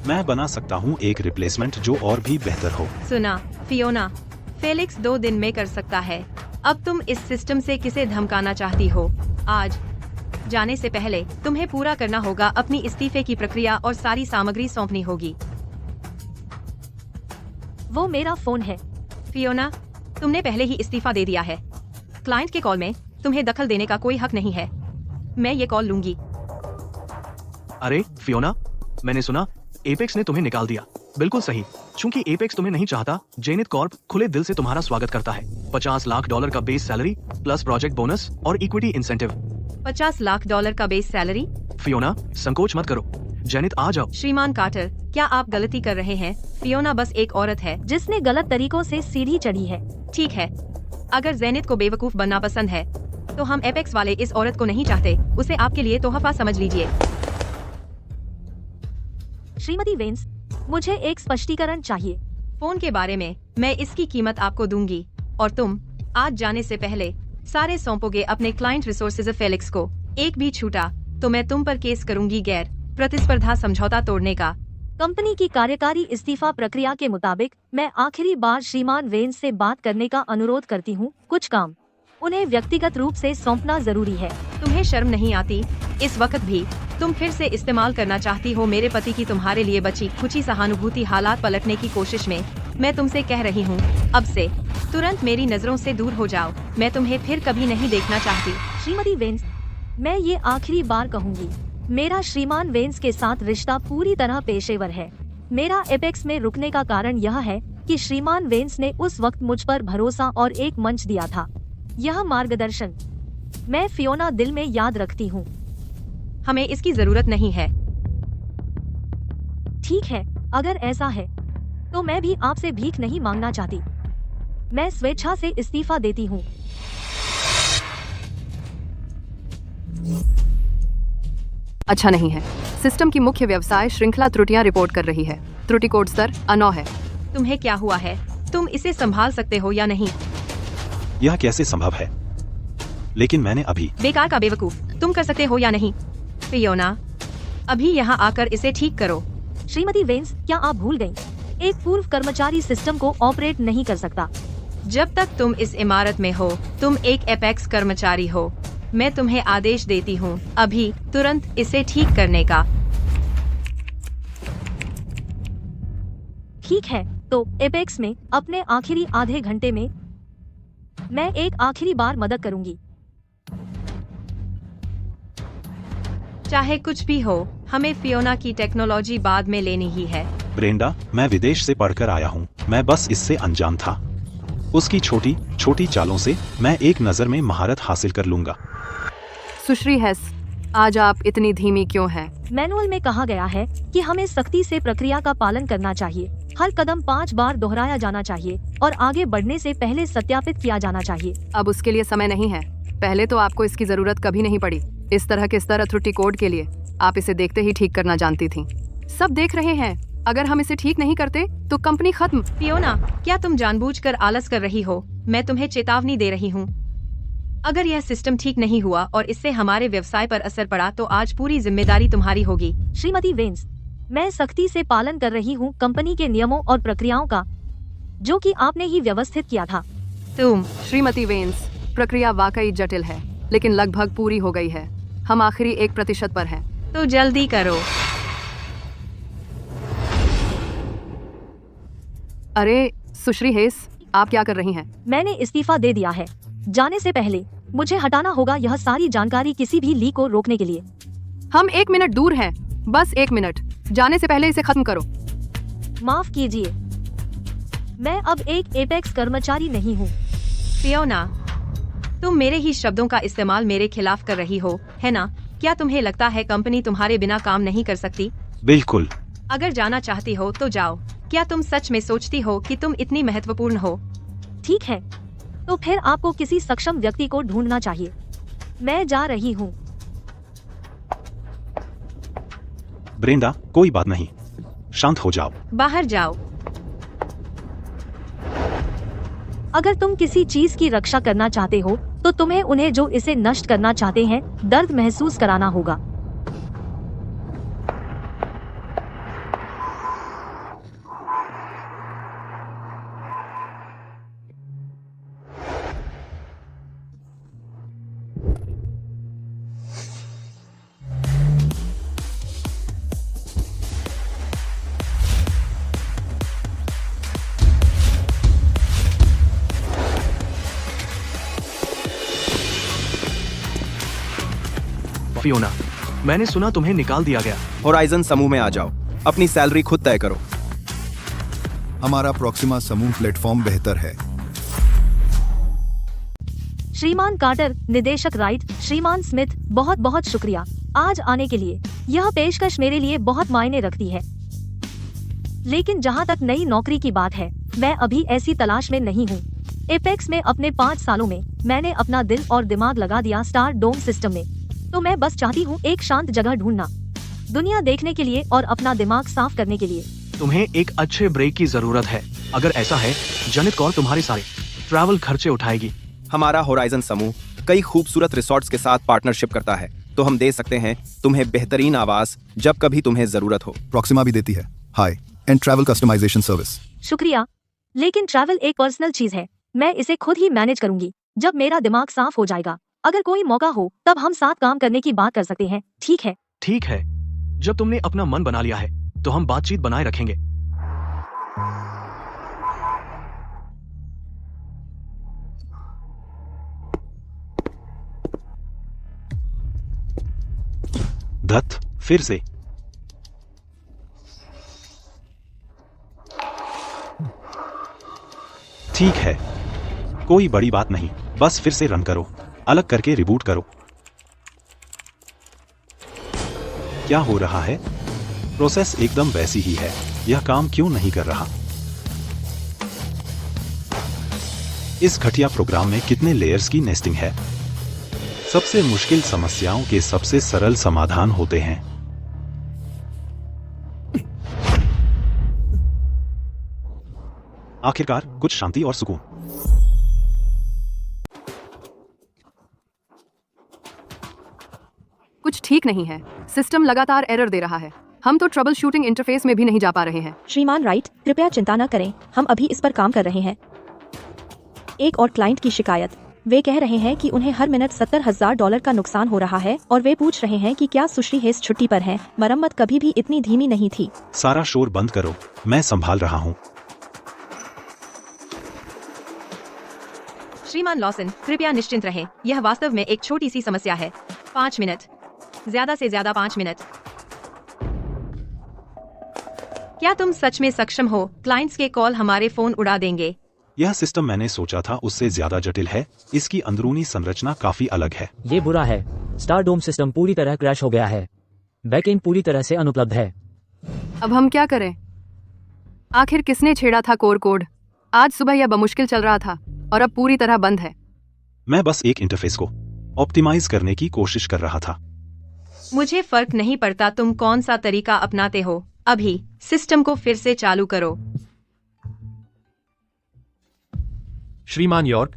मैं बना सकता हूँ एक रिप्लेसमेंट जो और भी बेहतर हो। सुना फियोना, फेलिक्स 2 दिन में कर सकता है। अब तुम इस सिस्टम से किसे धमकाना चाहती हो? आज जाने से पहले तुम्हें पूरा करना होगा अपनी इस्तीफे की प्रक्रिया और सारी सामग्री सौंपनी होगी। वो मेरा फोन है। फियोना, तुमने पहले ही इस्तीफा दे दिया है। क्लाइंट के कॉल में तुम्हें दखल देने का कोई हक नहीं है। मैं ये कॉल लूंगी। अरे फियोना, मैंने सुना एपेक्स ने तुम्हें निकाल दिया। बिल्कुल सही। चूंकि एपेक्स तुम्हें नहीं चाहता, जेनिथ कॉर्प खुले दिल से तुम्हारा स्वागत करता है। $50 लाख का base salary plus project bonus और इक्विटी इंसेंटिव। $50 लाख का बेस सैलरी? फियोना, संकोच मत करो। जेनिथ, आ जाओ। श्रीमान कार्टर, क्या आप गलती कर रहे हैं? फियोना बस एक औरत है जिसने गलत तरीकों से सीढ़ी चढ़ी है। ठीक है, अगर जेनिथ को बेवकूफ बनना पसंद है तो हम एपेक्स वाले इस औरत को नहीं चाहते। उसे आपके लिए तोहफा समझ लीजिए। श्रीमती वेंस, मुझे एक स्पष्टीकरण चाहिए। फोन के बारे में मैं इसकी कीमत आपको दूंगी, और तुम आज जाने से पहले सारे सौंपोगे अपने क्लाइंट रिसोर्सेज फेलिक्स को। एक भी छूटा तो मैं तुम पर केस करूंगी गैर प्रतिस्पर्धा समझौता तोड़ने का। कंपनी की कार्यकारी इस्तीफा प्रक्रिया के मुताबिक मैं आखिरी बार श्रीमान वेंस से बात करने का अनुरोध करती हूँ। कुछ काम उन्हें व्यक्तिगत रूप से सौंपना जरूरी है। तुम्हें शर्म नहीं आती? इस वक्त भी तुम फिर से इस्तेमाल करना चाहती हो मेरे पति की तुम्हारे लिए बची खुची सहानुभूति हालात पलटने की कोशिश में। मैं तुमसे कह रही हूँ, अब से तुरंत मेरी नजरों से दूर हो जाओ। मैं तुम्हें फिर कभी नहीं देखना चाहती। श्रीमती वेंस, मैं ये आखिरी बार कहूँगी, मेरा श्रीमान वेंस के साथ रिश्ता पूरी तरह पेशेवर है। मेरा एपेक्स में रुकने का कारण यह है कि श्रीमान वेंस ने उस वक्त मुझ पर भरोसा और एक मंच दिया था। यह मार्गदर्शन मैं फियोना दिल में याद रखती हूँ। हमें इसकी जरूरत नहीं है। ठीक है, अगर ऐसा है तो मैं भी आपसे भीख नहीं मांगना चाहती। मैं स्वेच्छा से इस्तीफा देती हूँ। अच्छा नहीं है। सिस्टम की मुख्य व्यवसाय श्रृंखला त्रुटियां रिपोर्ट कर रही है। त्रुटि कोड स्तर 9 है। तुम्हें क्या हुआ है? तुम इसे संभाल सकते हो या नहीं? यह कैसे संभव है? लेकिन मैंने अभी बेकार का बेवकूफ, तुम कर सकते हो या नहीं? फियोना, अभी यहाँ आकर इसे ठीक करो। श्रीमती वेंस, क्या आप भूल गयी? एक पूर्व कर्मचारी सिस्टम को ऑपरेट नहीं कर सकता। जब तक तुम इस इमारत में हो, तुम एक एपेक्स कर्मचारी हो। मैं तुम्हें आदेश देती हूँ अभी तुरंत इसे ठीक करने का। ठीक है, तो एपेक्स में अपने आखिरी आधे घंटे में मैं एक आखिरी बार मदद करूंगी। चाहे कुछ भी हो, हमें फियोना की टेक्नोलॉजी बाद में लेनी ही है। ब्रेंडा, मैं विदेश से पढ़कर आया हूँ, मैं बस इससे अनजान था। उसकी छोटी छोटी चालों से मैं एक नजर में महारत हासिल कर लूंगा। सुश्री हेस, आज आप इतनी धीमी क्यों हैं? मैनुअल में कहा गया है कि हमें सख्ती से प्रक्रिया का पालन करना चाहिए। हर कदम 5 बार दोहराया जाना चाहिए और आगे बढ़ने से पहले सत्यापित किया जाना चाहिए। अब उसके लिए समय नहीं है। पहले तो आपको इसकी जरूरत कभी नहीं पड़ी। इस तरह के स्तर त्रुटि कोड के लिए आप इसे देखते ही ठीक करना जानती थीं। सब देख रहे हैं। अगर हम इसे ठीक नहीं करते तो कंपनी खत्म। फियोना, क्या तुम जानबूझकर आलस कर रही हो? मैं तुम्हें चेतावनी दे रही हूँ। अगर यह सिस्टम ठीक नहीं हुआ और इससे हमारे व्यवसाय पर असर पड़ा तो आज पूरी जिम्मेदारी तुम्हारी होगी। श्रीमती वेंस, मैं सख्ती से पालन कर रही हूँ कंपनी के नियमों और प्रक्रियाओं का, जो कि आपने ही व्यवस्थित किया था। श्रीमती वेंस, प्रक्रिया वाकई जटिल है, लेकिन लगभग पूरी हो गई है। हम आखिरी 1% पर हैं। तो जल्दी करो। अरे सुश्री हेस, आप क्या कर रही हैं? मैंने इस्तीफा दे दिया है। जाने से पहले मुझे हटाना होगा यह सारी जानकारी किसी भी लीक को रोकने के लिए। हम 1 मिनट दूर हैं, बस 1 मिनट। जाने से पहले इसे खत्म करो। माफ कीजिए, मैं अब एक एपेक्स कर्मचारी नहीं हूँ। फियोना, तुम मेरे ही शब्दों का इस्तेमाल मेरे खिलाफ कर रही हो, है ना? क्या तुम्हें लगता है कंपनी तुम्हारे बिना काम नहीं कर सकती? बिल्कुल। अगर जाना चाहती हो तो जाओ। क्या तुम सच में सोचती हो कि तुम इतनी महत्वपूर्ण हो? ठीक है, तो फिर आपको किसी सक्षम व्यक्ति को ढूंढना चाहिए। मैं जा रही हूँ। ब्रेंडा, कोई बात नहीं, शांत हो जाओ। बाहर जाओ। अगर तुम किसी चीज की रक्षा करना चाहते हो तो तुम्हें उन्हें जो इसे नष्ट करना चाहते हैं दर्द महसूस कराना होगा। फियोना, मैंने सुना तुम्हें निकाल दिया गया। होराइजन समूह में आ जाओ, अपनी सैलरी खुद तय करो। हमारा प्रॉक्सिमा समूह प्लेटफॉर्म बेहतर है। श्रीमान कार्टर, निदेशक राइट, श्रीमान स्मिथ, बहुत बहुत शुक्रिया आज आने के लिए। यह पेशकश मेरे लिए बहुत मायने रखती है। लेकिन जहाँ तक नई नौकरी की बात है, मैं अभी ऐसी तलाश में नहीं हूँ। एपेक्स में अपने 5 सालों में मैंने अपना दिल और दिमाग लगा दिया स्टार डोम सिस्टम में। तो मैं बस चाहती हूँ एक शांत जगह ढूंढना, दुनिया देखने के लिए और अपना दिमाग साफ करने के लिए। तुम्हें एक अच्छे ब्रेक की जरूरत है। अगर ऐसा है, जनित कौर तुम्हारे सारे ट्रैवल खर्चे उठाएगी। हमारा होराइजन समूह कई खूबसूरत रिसोर्ट्स के साथ पार्टनरशिप करता है, तो हम दे सकते हैं तुम्हें बेहतरीन आवास जब कभी तुम्हें जरूरत हो। प्रॉक्सिमा भी देती है high end travel customisation service. शुक्रिया, लेकिन ट्रैवल एक पर्सनल चीज है। मैं इसे खुद ही मैनेज करूंगी जब मेरा दिमाग साफ हो जाएगा। अगर कोई मौका हो तब हम साथ काम करने की बात कर सकते हैं, ठीक है? ठीक है, जब तुमने अपना मन बना लिया है तो हम बातचीत बनाए रखेंगे। धत, फिर से। ठीक है, कोई बड़ी बात नहीं, बस फिर से रन करो, अलग करके रिबूट करो। क्या हो रहा है? प्रोसेस एकदम वैसी ही है। यह काम क्यों नहीं कर रहा? इस घटिया प्रोग्राम में कितने लेयर्स की नेस्टिंग है? सबसे मुश्किल समस्याओं के सबसे सरल समाधान होते हैं। आखिरकार कुछ शांति और सुकून। कुछ ठीक नहीं है। सिस्टम लगातार एरर दे रहा है। हम तो ट्रबल शूटिंग इंटरफेस में भी नहीं जा पा रहे हैं। श्रीमान राइट, कृपया चिंता न करें, हम अभी इस पर काम कर रहे हैं। एक और क्लाइंट की शिकायत। वे कह रहे हैं कि उन्हें हर मिनट $70,000 का नुकसान हो रहा है और वे पूछ रहे हैं कि क्या सुश्री हेस छुट्टी पर हैं। मरम्मत कभी भी इतनी धीमी नहीं थी। सारा शोर बंद करो, मैं संभाल रहा हूँ। श्रीमान लॉसन, कृपया निश्चिंत रहें, यह वास्तव में एक छोटी सी समस्या है। 5 मिनट, ज्यादा से ज्यादा 5 मिनट। क्या तुम सच में सक्षम हो? क्लाइंट्स के कॉल हमारे फोन उड़ा देंगे। यह सिस्टम मैंने सोचा था उससे ज्यादा जटिल है। इसकी अंदरूनी संरचना काफी अलग है। ये बुरा है। स्टारडोम सिस्टम पूरी तरह क्रैश हो गया है। बैकएंड पूरी तरह से अनुपलब्ध है। अब हम क्या करें? आखिर किसने छेड़ा था कोर कोड? आज सुबह यह बमुश्किल चल रहा था और अब पूरी तरह बंद है। मैं बस एक इंटरफेस को ऑप्टिमाइज करने की कोशिश कर रहा था। मुझे फर्क नहीं पड़ता तुम कौन सा तरीका अपनाते हो। अभी सिस्टम को फिर से चालू करो। श्रीमान यॉर्क,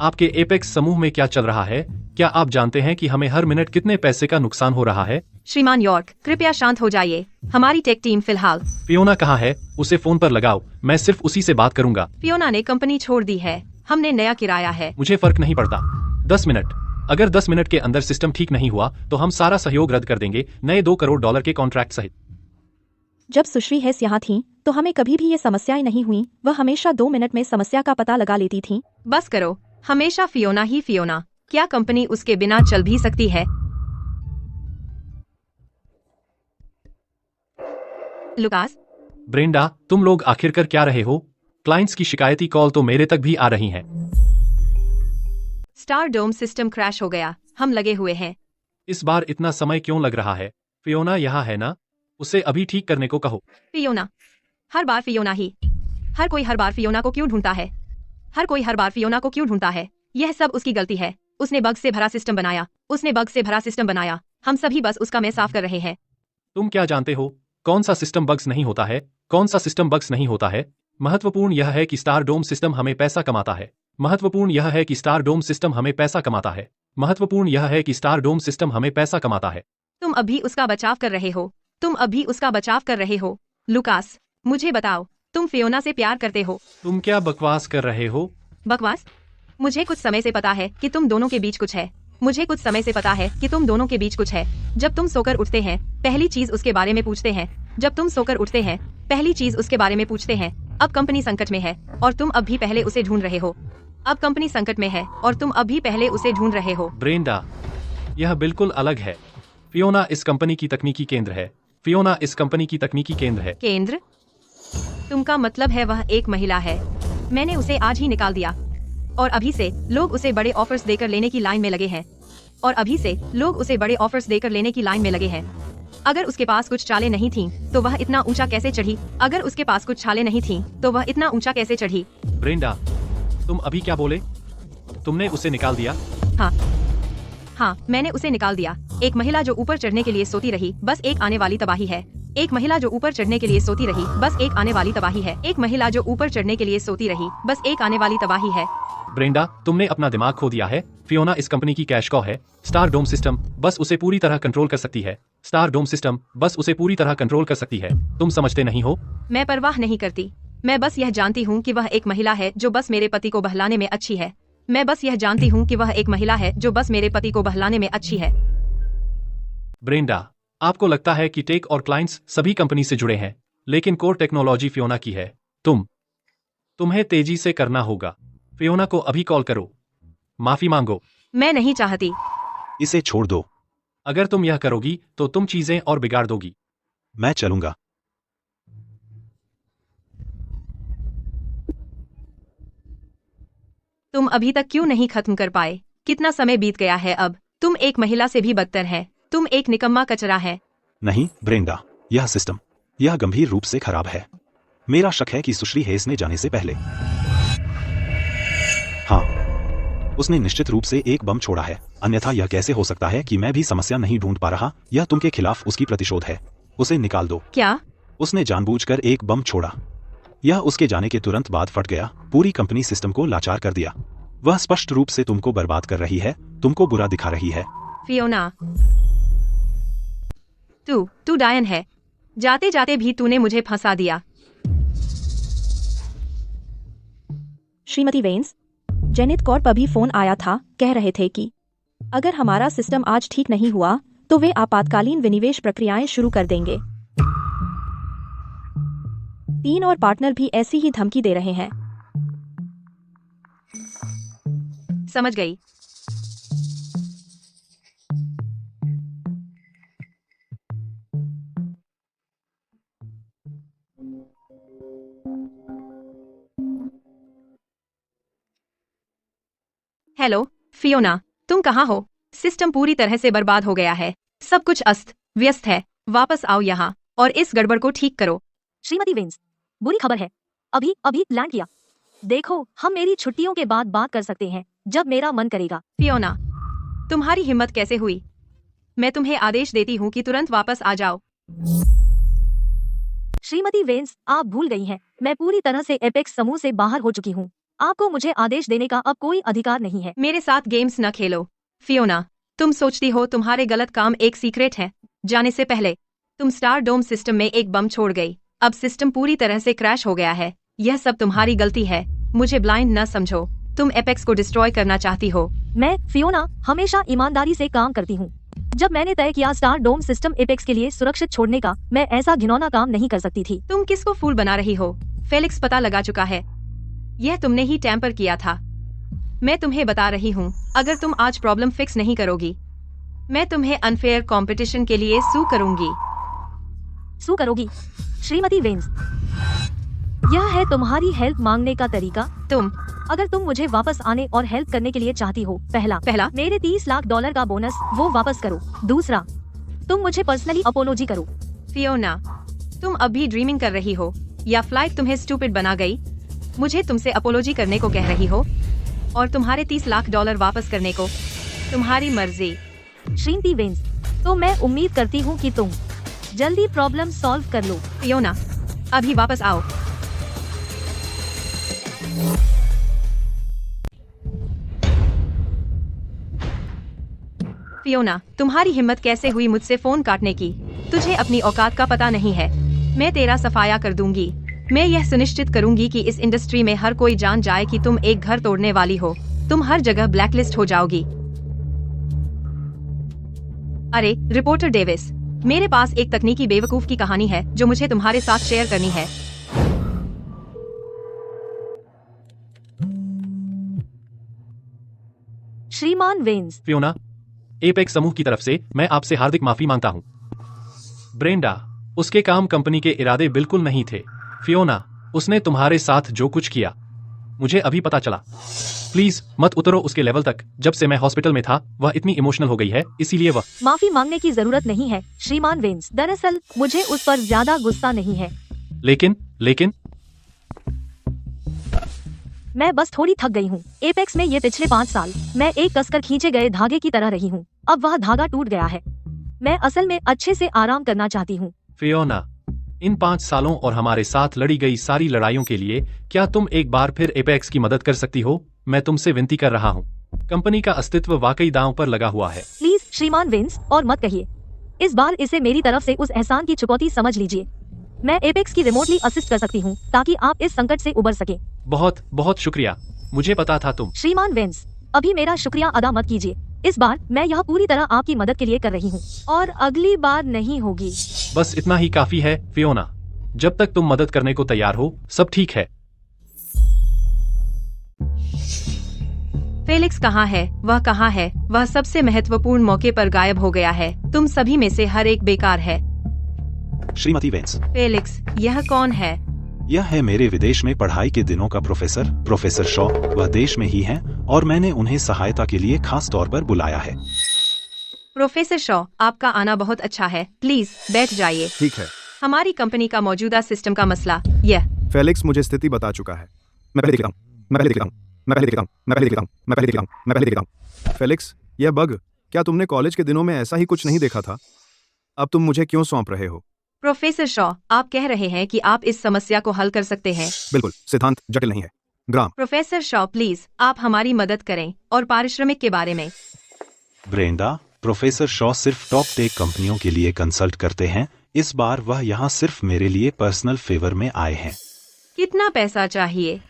आपके एपेक्स समूह में क्या चल रहा है? क्या आप जानते हैं कि हमें हर मिनट कितने पैसे का नुकसान हो रहा है? श्रीमान यॉर्क, कृपया शांत हो जाइए। हमारी टेक टीम फिलहाल। फियोना कहाँ है? उसे फोन पर लगाओ, मैं सिर्फ उसी से बात करूंगा। फियोना ने कंपनी छोड़ दी है। हमने नया किराया है। मुझे फर्क नहीं पड़ता। 10 मिनट। अगर 10 मिनट के अंदर सिस्टम ठीक नहीं हुआ तो हम सारा सहयोग रद्द कर देंगे, नए $2 करोड़ के कॉन्ट्रैक्ट सहित। जब सुश्री हेस यहाँ थी तो हमें कभी भी ये समस्याएं नहीं हुई। वह हमेशा 2 मिनट में समस्या का पता लगा लेती थी। बस करो, हमेशा फियोना ही फियोना। क्या कंपनी उसके बिना चल भी सकती है? लुकास, ब्रेंडा, तुम लोग आखिर कर क्या रहे हो? क्लाइंट्स की शिकायती कॉल तो मेरे तक भी आ रही हैं। स्टारडोम सिस्टम क्रैश हो गया। हम लगे हुए हैं। इस बार इतना समय क्यों लग रहा है? फियोना यहाँ है ना? उसे अभी ठीक करने को कहो। फियोना, हर बार फियोना ही। हर कोई हर बार फियोना को क्यों ढूंढता है? हर कोई हर बार फियोना को क्यों ढूंढता है? यह सब उसकी गलती है। उसने बग से भरा सिस्टम बनाया। उसने बग से भरा सिस्टम बनाया। हम सभी बस उसका मैं साफ कर रहे हैं। तुम क्या जानते हो कौन सा सिस्टम बग्स नहीं होता है? कौन सा सिस्टम बग्स नहीं होता है? महत्वपूर्ण यह है कि स्टारडोम सिस्टम हमें पैसा कमाता है। महत्वपूर्ण यह है कि स्टारडोम सिस्टम हमें पैसा कमाता है। महत्वपूर्ण यह है कि स्टारडोम सिस्टम हमें पैसा कमाता है। तुम अभी उसका बचाव कर रहे हो। तुम अभी उसका बचाव कर रहे हो। लुकास, मुझे बताओ, तुम फियोना से प्यार करते हो? तुम क्या बकवास कर रहे हो? बकवास? मुझे कुछ समय से पता है कि तुम दोनों के बीच कुछ है। मुझे कुछ समय से पता है कि तुम दोनों के बीच कुछ है। जब तुम सोकर उठते हैं, पहली चीज उसके बारे में पूछते हैं। जब तुम सोकर उठते हैं, पहली चीज उसके बारे में पूछते हैं। अब कंपनी संकट में है और तुम अब भी पहले उसे ढूंढ रहे हो। अब कंपनी संकट में है और तुम अब भी पहले उसे ढूंढ रहे हो। ब्रेंडा, यह बिल्कुल अलग है। फियोना इस कंपनी की तकनीकी केंद्र है। फियोना इस कंपनी की तकनीकी केंद्र है। केंद्र? तुमका मतलब है वह एक महिला है। मैंने उसे आज ही निकाल दिया और अभी से लोग उसे बड़े ऑफर्स देकर लेने की लाइन में लगे हैं। और अभी से लोग उसे बड़े ऑफर्स देकर लेने की लाइन में लगे हैं। अगर उसके पास कुछ चालें नहीं थीं, तो वह इतना ऊंचा कैसे चढ़ी? अगर उसके पास कुछ चालें नहीं थीं, तो वह इतना ऊंचा कैसे चढ़ी? ब्रेंडा, तुम अभी क्या बोले? तुमने उसे निकाल दिया? हाँ, मैंने उसे निकाल दिया। एक महिला जो ऊपर चढ़ने के लिए सोती रही, बस एक आने वाली तबाही है। एक महिला जो ऊपर चढ़ने के लिए सोती रही, बस एक आने वाली तबाही है। एक महिला जो ऊपर चढ़ने के लिए सोती रही, बस एक आने वाली तबाही है। ब्रेंडा, तुमने अपना दिमाग खो दिया है। फियोना इस कंपनी की कैश कॉ है। स्टारडोम सिस्टम बस उसे पूरी तरह कंट्रोल कर सकती है। स्टारडोम सिस्टम बस उसे पूरी तरह कंट्रोल कर सकती है। तुम समझते नहीं हो? मैं परवाह नहीं करती। मैं बस यह जानती हूँ कि वह एक महिला है जो बस मेरे पति को बहलाने में अच्छी है। मैं बस यह जानती हूँ कि वह एक महिला है जो बस मेरे पति को बहलाने में अच्छी है। ब्रेंडा, आपको लगता है कि टेक और क्लाइंट्स सभी कंपनी से जुड़े हैं, लेकिन कोर टेक्नोलॉजी फियोना की है। तुम्हें तेजी से करना होगा। फियोना को अभी कॉल करो, माफी मांगो। मैं नहीं चाहती। इसे छोड़ दो। अगर तुम यह करोगी तो तुम चीजें और बिगाड़ दोगी। मैं चलूंगा। तुम अभी तक क्यों नहीं खत्म कर पाए? कितना समय बीत गया है अब? तुम एक महिला से भी बदतर है। तुम एक निकम्मा कचरा है। नहीं ब्रेंडा, यह सिस्टम यह गंभीर रूप से खराब है। मेरा शक है कि सुश्री हेस ने जाने से पहले उसने निश्चित रूप से एक बम छोड़ा है। अन्यथा यह कैसे हो सकता है कि मैं भी समस्या नहीं ढूंढ पा रहा? यह तुम के खिलाफ उसकी प्रतिशोध है। उसे निकाल दो। क्या? उसने जानबूझकर एक बम छोड़ा। यह उसके जाने के तुरंत बाद फट गया। पूरी कंपनी सिस्टम को लाचार कर दिया। वह स्पष्ट रूप से तुमको बर्बाद कर रही है, तुमको बुरा दिखा रही है। फियोना, तू डायन है। जाते जाते भी तूने मुझे फंसा दिया। श्रीमती वेन्स, जेनिथ कॉर्प अभी फोन आया था। कह रहे थे कि अगर हमारा सिस्टम आज ठीक नहीं हुआ तो वे आपातकालीन विनिवेश प्रक्रियाएं शुरू कर देंगे। 3 और पार्टनर भी ऐसी ही धमकी दे रहे हैं। समझ गई। हेलो फियोना, तुम कहाँ हो? सिस्टम पूरी तरह से बर्बाद हो गया है, सब कुछ अस्त व्यस्त है। वापस आओ यहाँ और इस गड़बड़ को ठीक करो। श्रीमती वेंस, बुरी खबर है, अभी अभी लैंड किया। देखो, हम मेरी छुट्टियों के बाद बात कर सकते हैं, जब मेरा मन करेगा। फियोना, तुम्हारी हिम्मत कैसे हुई? मैं तुम्हें आदेश देती हूँ कि तुरंत वापस आ जाओ। श्रीमती वेंस, आप भूल गई हैं, मैं पूरी तरह से एपेक्स समूह से बाहर हो चुकी हूँ। आपको मुझे आदेश देने का अब कोई अधिकार नहीं है। मेरे साथ गेम्स न खेलो। फियोना, तुम सोचती हो तुम्हारे गलत काम एक सीक्रेट है। जाने से पहले तुम स्टार डोम सिस्टम में एक बम छोड़ गई। अब सिस्टम पूरी तरह से क्रैश हो गया है। यह सब तुम्हारी गलती है। मुझे ब्लाइंड न समझो। तुम एपेक्स को डिस्ट्रॉय करना चाहती हो। मैं फियोना हमेशा ईमानदारी से काम करती हूँ। जब मैंने तय किया स्टार डोम सिस्टम एपेक्स के लिए सुरक्षित छोड़ने का, मैं ऐसा घिनौना काम नहीं कर सकती थी। तुम किसको फूल बना रही हो? फेलिक्स पता लगा चुका है। यह तुमने ही टैंपर किया था। मैं तुम्हें बता रही हूँ, अगर तुम आज प्रॉब्लम फिक्स नहीं करोगी, मैं तुम्हें अनफेयर कंपटीशन के लिए सू करूंगी। सू करोगी? श्रीमती वेंस, यह है तुम्हारी हेल्प मांगने का तरीका? अगर तुम मुझे वापस आने और हेल्प करने के लिए चाहती हो, पहला मेरे $30 लाख का बोनस वो वापस करो। दूसरा, तुम मुझे पर्सनली अपोलॉजी करो। फियोना, तुम अभी ड्रीमिंग कर रही हो या फ्लाइट तुम्हें स्टूपिड बना गई? मुझे तुमसे अपोलॉजी करने को कह रही हो और तुम्हारे $30 लाख वापस करने को? तुम्हारी मर्जी। श्रीमती वेंस, तो मैं उम्मीद करती हूँ कि तुम जल्दी प्रॉब्लम सॉल्व कर लो। फियोना, अभी वापस आओ। फियोना, तुम्हारी हिम्मत कैसे हुई मुझसे फोन काटने की? तुझे अपनी औकात का पता नहीं है। मैं तेरा सफाया कर दूंगी। मैं यह सुनिश्चित करूंगी कि इस इंडस्ट्री में हर कोई जान जाए कि तुम एक घर तोड़ने वाली हो। तुम हर जगह ब्लैकलिस्ट हो जाओगी। अरे रिपोर्टर डेविस, मेरे पास एक तकनीकी बेवकूफ की कहानी है जो मुझे तुम्हारे साथ शेयर करनी है। श्रीमान वेंस, फियोना, एपेक्स समूह की तरफ से मैं आपसे हार्दिक माफी मांगता हूँ। ब्रेंडा, उसके काम कंपनी के इरादे बिल्कुल नहीं थे। फियोना, उसने तुम्हारे साथ जो कुछ किया, मुझे अभी पता चला। प्लीज मत उतरो उसके लेवल तक। जब से मैं हॉस्पिटल में था, वह इतनी इमोशनल हो गई है, इसीलिए वह। माफी मांगने की जरूरत नहीं है श्रीमान वेंस। दरअसल मुझे उस पर ज्यादा गुस्सा नहीं है। लेकिन मैं बस थोड़ी थक गई हूँ। एपेक्स में ये पिछले 5 साल मैं एक कसकर खींचे गए धागे की तरह रही हूँ। अब वह धागा टूट गया है। मैं असल में अच्छे से आराम करना चाहती हूँ। फियोना, इन 5 सालों और हमारे साथ लड़ी गई सारी लड़ाइयों के लिए क्या तुम एक बार फिर एपेक्स की मदद कर सकती हो? मैं तुमसे विनती कर रहा हूँ। कंपनी का अस्तित्व वाकई दांव पर लगा हुआ है। प्लीज श्रीमान वेंस, और मत कहिए। इस बार इसे मेरी तरफ से उस एहसान की चुकौती समझ लीजिए। मैं एपेक्स की रिमोटली असिस्ट कर सकती हूँ ताकि आप इस संकट से उबर सके। बहुत बहुत शुक्रिया। मुझे पता था तुम। श्रीमान वेंस, अभी मेरा शुक्रिया अदा मत कीजिए। इस बार मैं यह पूरी तरह आपकी मदद के लिए कर रही हूँ और अगली बार नहीं होगी। बस इतना ही काफी है फियोना। जब तक तुम मदद करने को तैयार हो, सब ठीक है। फेलिक्स कहाँ है? वह कहाँ है? वह सबसे महत्वपूर्ण मौके पर गायब हो गया है। तुम सभी में से हर एक बेकार है। श्रीमती वेंस, फेलिक्स, यह कौन है? यह है मेरे विदेश में पढ़ाई के दिनों का प्रोफेसर शॉ। वह देश में ही हैं और मैंने उन्हें सहायता के लिए खास तौर पर बुलाया है। प्रोफेसर शॉ, आपका आना बहुत अच्छा है। प्लीज बैठ जाइए। ठीक है। हमारी कंपनी का मौजूदा सिस्टम का मसला यह। फेलिक्स मुझे स्थिति बता चुका है। मैं पहले देखता हूँ। फेलिक्स, यह बग, क्या तुमने कॉलेज के दिनों में ऐसा ही कुछ नहीं देखा था? अब तुम मुझे क्यों सौंप रहे हो? प्रोफेसर शॉ, आप कह रहे हैं कि आप इस समस्या को हल कर सकते हैं? बिल्कुल, सिद्धांत जटिल नहीं है। ग्राम। प्रोफेसर शॉ, प्लीज आप हमारी मदद करें और पारिश्रमिक के बारे में। ब्रेंडा, प्रोफेसर शॉ सिर्फ टॉप टेक कंपनियों के लिए कंसल्ट करते हैं। इस बार वह यहाँ सिर्फ मेरे लिए पर्सनल फेवर में आए हैं। कितना पैसा चाहिए?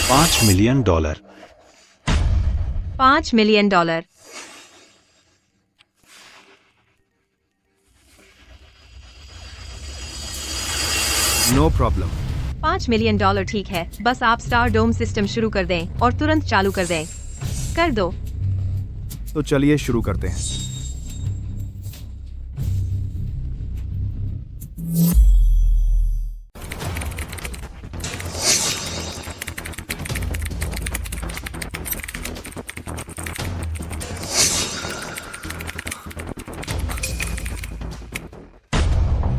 $5 million. $5 million. No problem. $5 million ठीक है, बस आप स्टार डोम सिस्टम शुरू कर दें और तुरंत चालू कर दें। कर दो। तो चलिए शुरू करते हैं।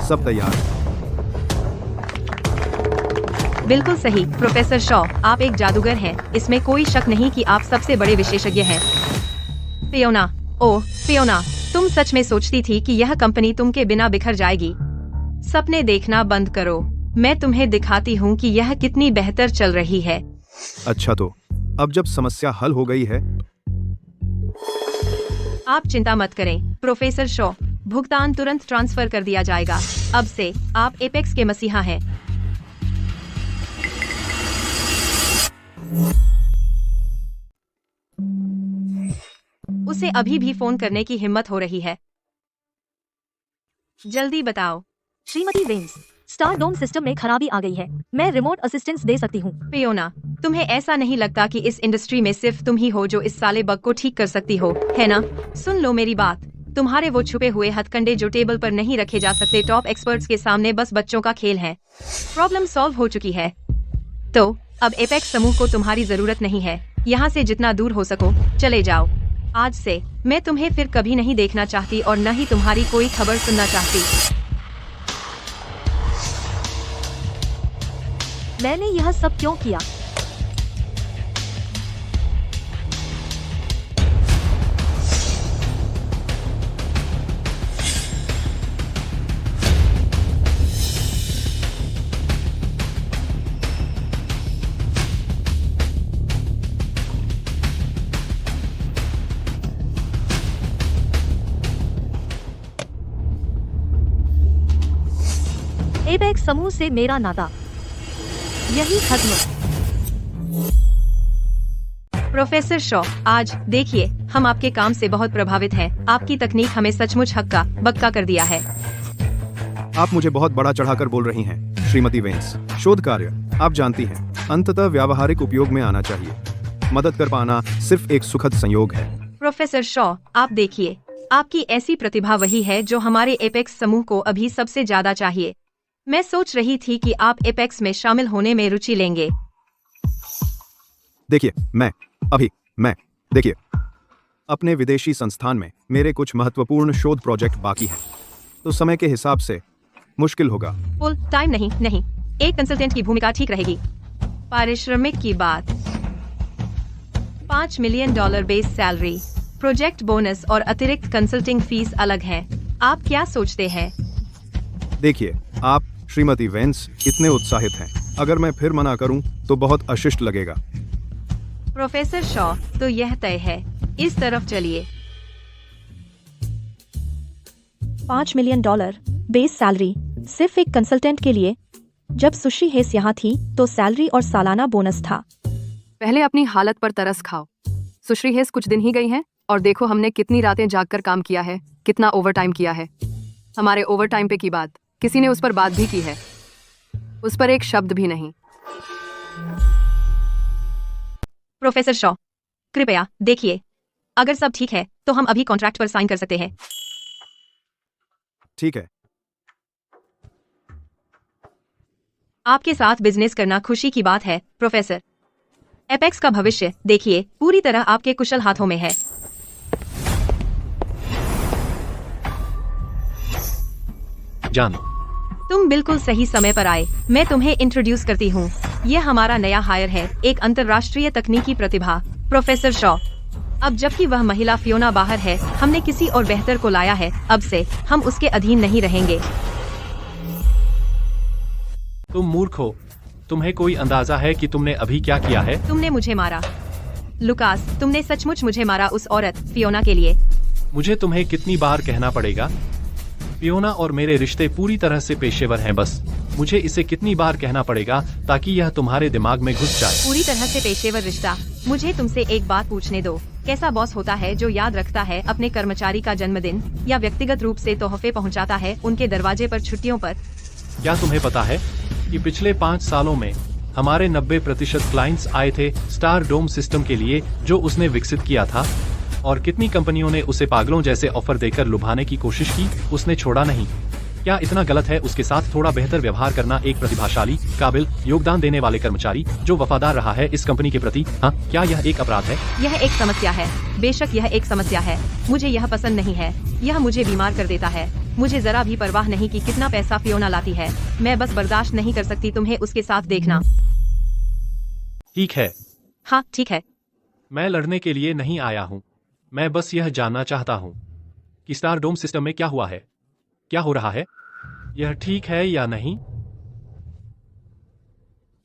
सब तैयार। बिल्कुल सही प्रोफेसर शॉ, आप एक जादूगर हैं, इसमें कोई शक नहीं कि आप सबसे बड़े विशेषज्ञ हैं। फियोना, ओह फियोना, तुम सच में सोचती थी कि यह कंपनी तुम के बिना बिखर जाएगी? सपने देखना बंद करो, मैं तुम्हें दिखाती हूँ कि यह कितनी बेहतर चल रही है। अच्छा तो अब जब समस्या हल हो गई है, आप चिंता मत करें प्रोफेसर शॉ, भुगतान तुरंत ट्रांसफर कर दिया जाएगा। अब से आप एपेक्स के मसीहा हैं। उसे अभी भी फोन करने की हिम्मत हो रही है। जल्दी बताओ। श्रीमती वेन्स, स्टार डोम सिस्टम में खराबी आ गई है, मैं रिमोट असिस्टेंस दे सकती हूँ। फियोना, तुम्हें ऐसा नहीं लगता कि इस इंडस्ट्री में सिर्फ तुम ही हो जो इस साले बग को ठीक कर सकती हो, है ना? सुन लो मेरी बात, तुम्हारे वो छुपे हुए हथकंडे जो टेबल पर नहीं रखे जा सकते टॉप एक्सपर्ट्स के सामने बस बच्चों का खेल है। प्रॉब्लम सॉल्व हो चुकी है। तो अब एपेक्स समूह को तुम्हारी जरूरत नहीं है। यहाँ से जितना दूर हो सको चले जाओ। आज से मैं तुम्हें फिर कभी नहीं देखना चाहती और न ही तुम्हारी कोई खबर सुनना चाहती। मैंने यह सब क्यों किया? एपेक्स समूह से मेरा नाता यही खत्म। प्रोफेसर शॉ, आज देखिए हम आपके काम से बहुत प्रभावित हैं। आपकी तकनीक हमें सचमुच हक्का बक्का कर दिया है। आप मुझे बहुत बड़ा चढ़ाकर बोल रही हैं, श्रीमती वेन्स। शोध कार्य, आप जानती हैं, अंततः व्यावहारिक उपयोग में आना चाहिए। मदद कर पाना सिर्फ एक सुखद संयोग है। प्रोफेसर शॉ, आप देखिए, आपकी ऐसी प्रतिभा वही है जो हमारे एपेक्स समूह को अभी सबसे ज्यादा चाहिए। मैं सोच रही थी कि आप एपेक्स में शामिल होने में रुचि लेंगे। देखिए, मैं देखिए, अपने विदेशी संस्थान में मेरे कुछ महत्वपूर्ण शोध प्रोजेक्ट बाकी हैं, तो समय के हिसाब से मुश्किल होगा। फुल टाइम नहीं, एक कंसल्टेंट की भूमिका ठीक रहेगी। पारिश्रमिक की बात, $5 million base salary, project bonus और अतिरिक्त कंसल्टिंग फीस अलग है। आप क्या सोचते हैं? देखिए, आप श्रीमती वेन्स इतने उत्साहित हैं, अगर मैं फिर मना करूं तो बहुत अशिष्ट लगेगा। प्रोफेसर शॉ, तो यह तय है, इस तरफ चलिए। $5 मिलियन बेस सैलरी सिर्फ एक कंसल्टेंट के लिए। जब सुश्री हेस यहाँ थी तो सैलरी और सालाना बोनस था। पहले अपनी हालत पर तरस खाओ। सुश्री हेस कुछ दिन ही गई हैं और देखो हमने कितनी रातें जागकर काम किया है, कितना ओवरटाइम किया है। हमारे ओवरटाइम पे की बात किसी ने उस पर बात भी की है, उस पर एक शब्द भी नहीं। प्रोफेसर शॉ, कृपया देखिए, अगर सब ठीक है तो हम अभी कॉन्ट्रैक्ट पर साइन कर सकते हैं। ठीक है। आपके साथ बिजनेस करना खुशी की बात है प्रोफेसर। एपेक्स का भविष्य देखिए पूरी तरह आपके कुशल हाथों में है। जान, तुम बिल्कुल सही समय पर आए। मैं तुम्हें इंट्रोड्यूस करती हूँ, ये हमारा नया हायर है, एक अंतर्राष्ट्रीय तकनीकी प्रतिभा, प्रोफेसर शॉ। अब जबकि वह महिला फियोना बाहर है, हमने किसी और बेहतर को लाया है। अब से हम उसके अधीन नहीं रहेंगे। तुम मूर्ख हो। तुम्हें कोई अंदाजा है कि तुमने अभी क्या किया है? तुमने मुझे मारा लुकास, तुमने सचमुच मुझे मारा उस औरत फियोना के लिए। मुझे तुम्हें कितनी बार कहना पड़ेगा? फियोना और मेरे रिश्ते पूरी तरह से पेशेवर हैं। बस मुझे इसे कितनी बार कहना पड़ेगा ताकि यह तुम्हारे दिमाग में घुस जाए? पूरी तरह से पेशेवर रिश्ता। मुझे तुमसे एक बात पूछने दो, कैसा बॉस होता है जो याद रखता है अपने कर्मचारी का जन्मदिन या व्यक्तिगत रूप से तोहफे पहुंचाता है उनके दरवाजे पर छुट्टियों पर? क्या तुम्हें पता है कि पिछले 5 सालों में हमारे 90% क्लाइंट्स आए थे स्टार डोम सिस्टम के लिए जो उसने विकसित किया था, और कितनी कंपनियों ने उसे पागलों जैसे ऑफर देकर लुभाने की कोशिश की, उसने छोड़ा नहीं। क्या इतना गलत है उसके साथ थोड़ा बेहतर व्यवहार करना एक प्रतिभाशाली, काबिल, योगदान देने वाले कर्मचारी जो वफादार रहा है इस कंपनी के प्रति? हाँ, क्या यह एक अपराध है? यह एक समस्या है, बेशक यह एक समस्या है। मुझे यह पसंद नहीं है, यह मुझे बीमार कर देता है। मुझे जरा भी परवाह नहीं कि कितना पैसा फियोना लाती है। मैं बस बर्दाश्त नहीं कर सकती तुम्हें उसके साथ देखना। ठीक है, हाँ ठीक है। मैं लड़ने के लिए नहीं आया हूँ। मैं बस यह जानना चाहता हूँ कि स्टार डोम सिस्टम में क्या हुआ है, क्या हो रहा है, यह ठीक है या नहीं?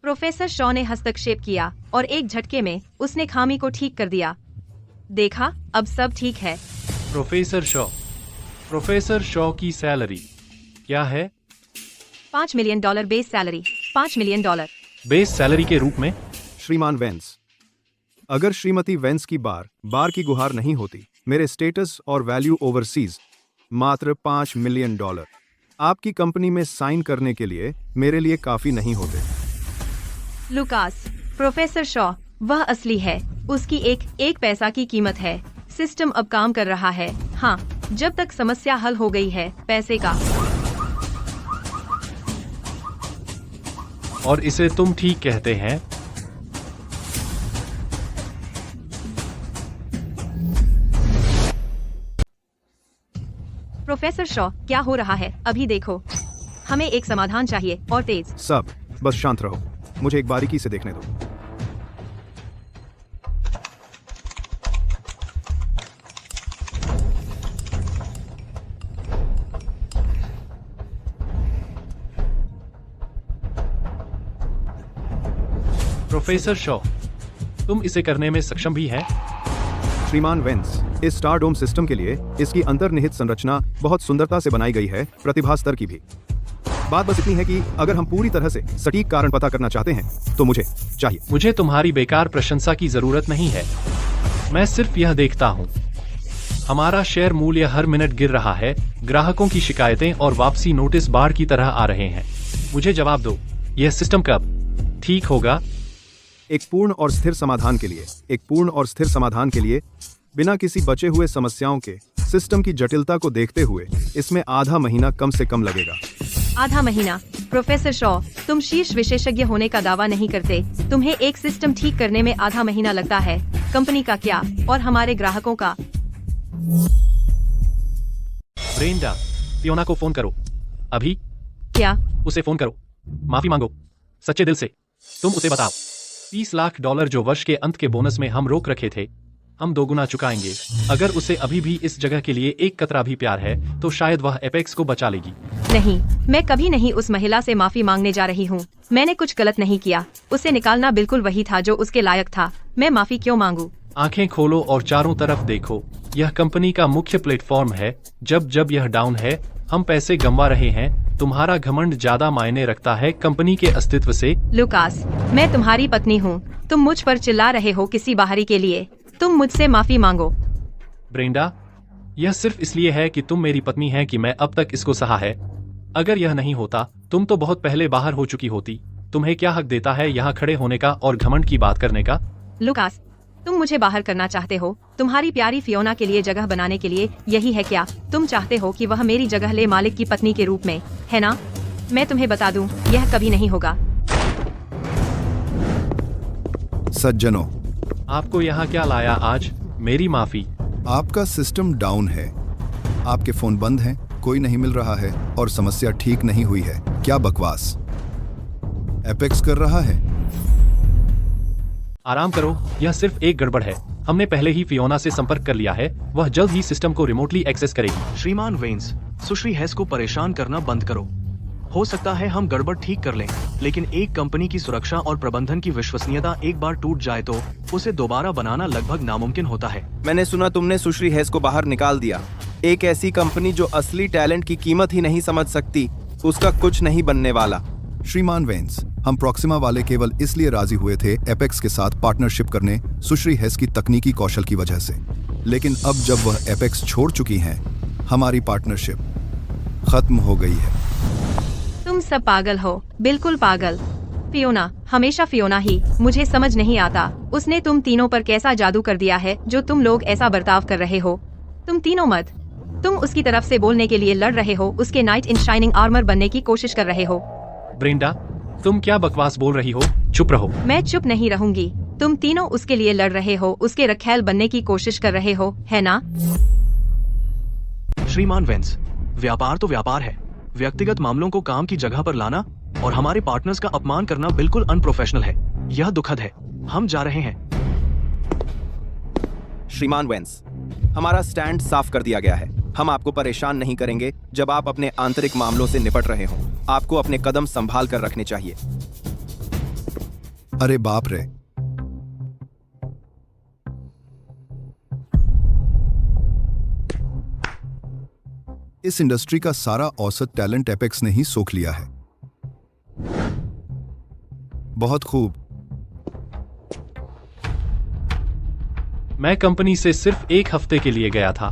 प्रोफेसर शॉ ने हस्तक्षेप किया और एक झटके में उसने खामी को ठीक कर दिया। देखा, अब सब ठीक है। प्रोफेसर शॉ की सैलरी क्या है? $5 million base salary. $5 million base salary के रूप में? श्रीमान वेंस, अगर श्रीमती वेंस की बार की गुहार नहीं होती, मेरे स्टेटस और वैल्यू ओवरसीज मात्र $5 मिलियन आपकी कंपनी में साइन करने के लिए मेरे लिए काफी नहीं होते। लुकास, प्रोफेसर शॉ वह असली है। उसकी एक पैसा की कीमत है। सिस्टम अब काम कर रहा है। हाँ, जब तक समस्या हल हो गई है पैसे का। और इसे तुम ठीक कहते हैं? प्रोफेसर शॉ, क्या हो रहा है अभी देखो। हमें एक समाधान चाहिए और तेज। सब बस शांत रहो, मुझे एक बारीकी से देखने दो। प्रोफेसर शॉ, तुम इसे करने में सक्षम भी हैं? श्रीमान वेंस, इस स्टार डोम सिस्टम के लिए इसकी अंतर्निहित संरचना बहुत सुंदरता से बनाई गई है, प्रतिभा स्तर की भी। बात बस इतनी है कि अगर हम पूरी तरह से सटीक कारण पता करना चाहते हैं तो मुझे चाहिए। मुझे तुम्हारी बेकार प्रशंसा की जरूरत नहीं है। मैं सिर्फ यह देखता हूँ, हमारा शेयर मूल्य हर मिनट गिर रहा है, ग्राहकों की शिकायतें और वापसी नोटिस बाढ़ की तरह आ रहे हैं। मुझे जवाब दो, यह सिस्टम कब ठीक होगा? एक पूर्ण और स्थिर समाधान के लिए बिना किसी बचे हुए समस्याओं के सिस्टम की जटिलता को देखते हुए इसमें आधा महीना कम से कम लगेगा। आधा महीना? प्रोफेसर शॉ, तुम शीर्ष विशेषज्ञ होने का दावा नहीं करते। तुम्हें एक सिस्टम ठीक करने में आधा महीना लगता है। कंपनी का क्या और हमारे ग्राहकों का? ब्रेंडा, फियोना को फोन करो अभी। क्या? उसे फोन करो, माफी मांगो सच्चे दिल से। तुम उसे बताओ $30 लाख जो वर्ष के अंत के बोनस में हम रोक रखे थे, हम दोगुना चुकाएंगे। अगर उसे अभी भी इस जगह के लिए एक कतरा भी प्यार है तो शायद वह एपेक्स को बचा लेगी। नहीं, मैं कभी नहीं उस महिला से माफी मांगने जा रही हूँ। मैंने कुछ गलत नहीं किया। उसे निकालना बिल्कुल वही था जो उसके लायक था। मैं माफी क्यों मांगू? आंखें खोलो और चारों तरफ देखो। यह कंपनी का मुख्य प्लेटफॉर्म है। जब यह डाउन है, हम पैसे गंवा रहे हैं। तुम्हारा घमंड ज्यादा मायने रखता है कंपनी के अस्तित्व से। लुकास, मैं तुम्हारी पत्नी हूँ। तुम मुझ पर चिल्ला रहे हो किसी बाहरी के लिए। तुम मुझसे माफी मांगो। ब्रेंडा, यह सिर्फ इसलिए है कि तुम मेरी पत्नी हैं कि मैं अब तक इसको सहा है। अगर यह नहीं होता, तुम तो बहुत पहले बाहर हो चुकी होती। तुम्हें क्या हक देता है यहाँ खड़े होने का और घमंड की बात करने का? लुकास, तुम मुझे बाहर करना चाहते हो तुम्हारी प्यारी फियोना के लिए जगह बनाने के लिए, यही है क्या? तुम चाहते हो कि वह मेरी जगह ले मालिक की पत्नी के रूप में, है ना? मैं तुम्हें बता दूं, यह कभी नहीं होगा। सज्जनों, आपको यहाँ क्या लाया आज? मेरी माफी। आपका सिस्टम डाउन है, आपके फोन बंद हैं, कोई नहीं मिल रहा है और समस्या ठीक नहीं हुई है। क्या बकवास एपेक्स कर रहा है? आराम करो, यह सिर्फ एक गड़बड़ है। हमने पहले ही फियोना से संपर्क कर लिया है। वह जल्द ही सिस्टम को रिमोटली एक्सेस करेगी। श्रीमान वेंस, सुश्री हेस को परेशान करना बंद करो। हो सकता है हम गड़बड़ ठीक कर लें, लेकिन एक कंपनी की सुरक्षा और प्रबंधन की विश्वसनीयता एक बार टूट जाए तो उसे दोबारा बनाना लगभग नामुमकिन होता है। मैंने सुना तुमने सुश्री हेस को बाहर निकाल दिया। एक ऐसी कंपनी जो असली टैलेंट की कीमत ही नहीं समझ सकती, उसका कुछ नहीं बनने वाला। श्रीमान वेंस, हम प्रॉक्सिमा वाले केवल इसलिए राजी हुए थे एपेक्स के साथ पार्टनरशिप करने सुश्री हेस की तकनीकी कौशल की वजह से, लेकिन अब जब वह एपेक्स छोड़ चुकी हैं, हमारी पार्टनरशिप खत्म हो गई है। तुम सब पागल हो, बिल्कुल पागल। फियोना, हमेशा फियोना ही। मुझे समझ नहीं आता उसने तुम तीनों पर कैसा जादू कर दिया है जो तुम लोग ऐसा बर्ताव कर रहे हो। तुम तीनों मत। तुम उसकी तरफ से बोलने के लिए लड़ रहे हो, उसके नाइट इन शाइनिंग आर्मर बनने की कोशिश कर रहे हो। ब्रेंडा, तुम क्या बकवास बोल रही हो? चुप रहो। मैं चुप नहीं रहूंगी। तुम तीनों उसके लिए लड़ रहे हो, उसके रखैल बनने की कोशिश कर रहे हो, है ना? श्रीमान वेंस, व्यापार तो व्यापार है। व्यक्तिगत मामलों को काम की जगह पर लाना और हमारे पार्टनर्स का अपमान करना बिल्कुल अनप्रोफेशनल है। यह दुखद है। हम जा रहे हैं। श्रीमान वेंस, हमारा स्टैंड साफ कर दिया गया है। हम आपको परेशान नहीं करेंगे जब आप अपने आंतरिक मामलों से निपट रहे हो। आपको अपने कदम संभाल कर रखने चाहिए। अरे बाप रे, इस इंडस्ट्री का सारा औसत टैलेंट एपेक्स ने ही सोख लिया है। बहुत खूब। मैं कंपनी से सिर्फ 1 हफ्ते के लिए गया था।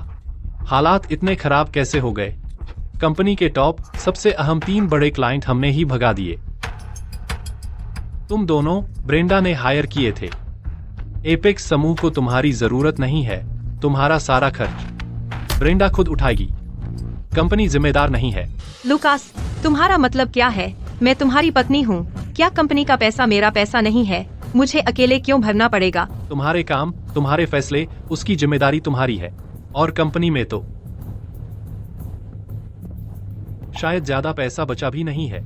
हालात इतने खराब कैसे हो गए? कंपनी के टॉप सबसे अहम 3 बड़े क्लाइंट हमने ही भगा दिए। तुम दोनों ब्रेंडा ने हायर किए थे। एपेक्स समूह को तुम्हारी जरूरत नहीं है। तुम्हारा सारा खर्च ब्रेंडा खुद उठाएगी। कंपनी जिम्मेदार नहीं है। लुकास, तुम्हारा मतलब क्या है? मैं तुम्हारी पत्नी हूँ। क्या कंपनी का पैसा मेरा पैसा नहीं है? मुझे अकेले क्यों भरना पड़ेगा? तुम्हारे काम, तुम्हारे फैसले, उसकी जिम्मेदारी तुम्हारी है। और कंपनी में तो शायद ज्यादा पैसा बचा भी नहीं है।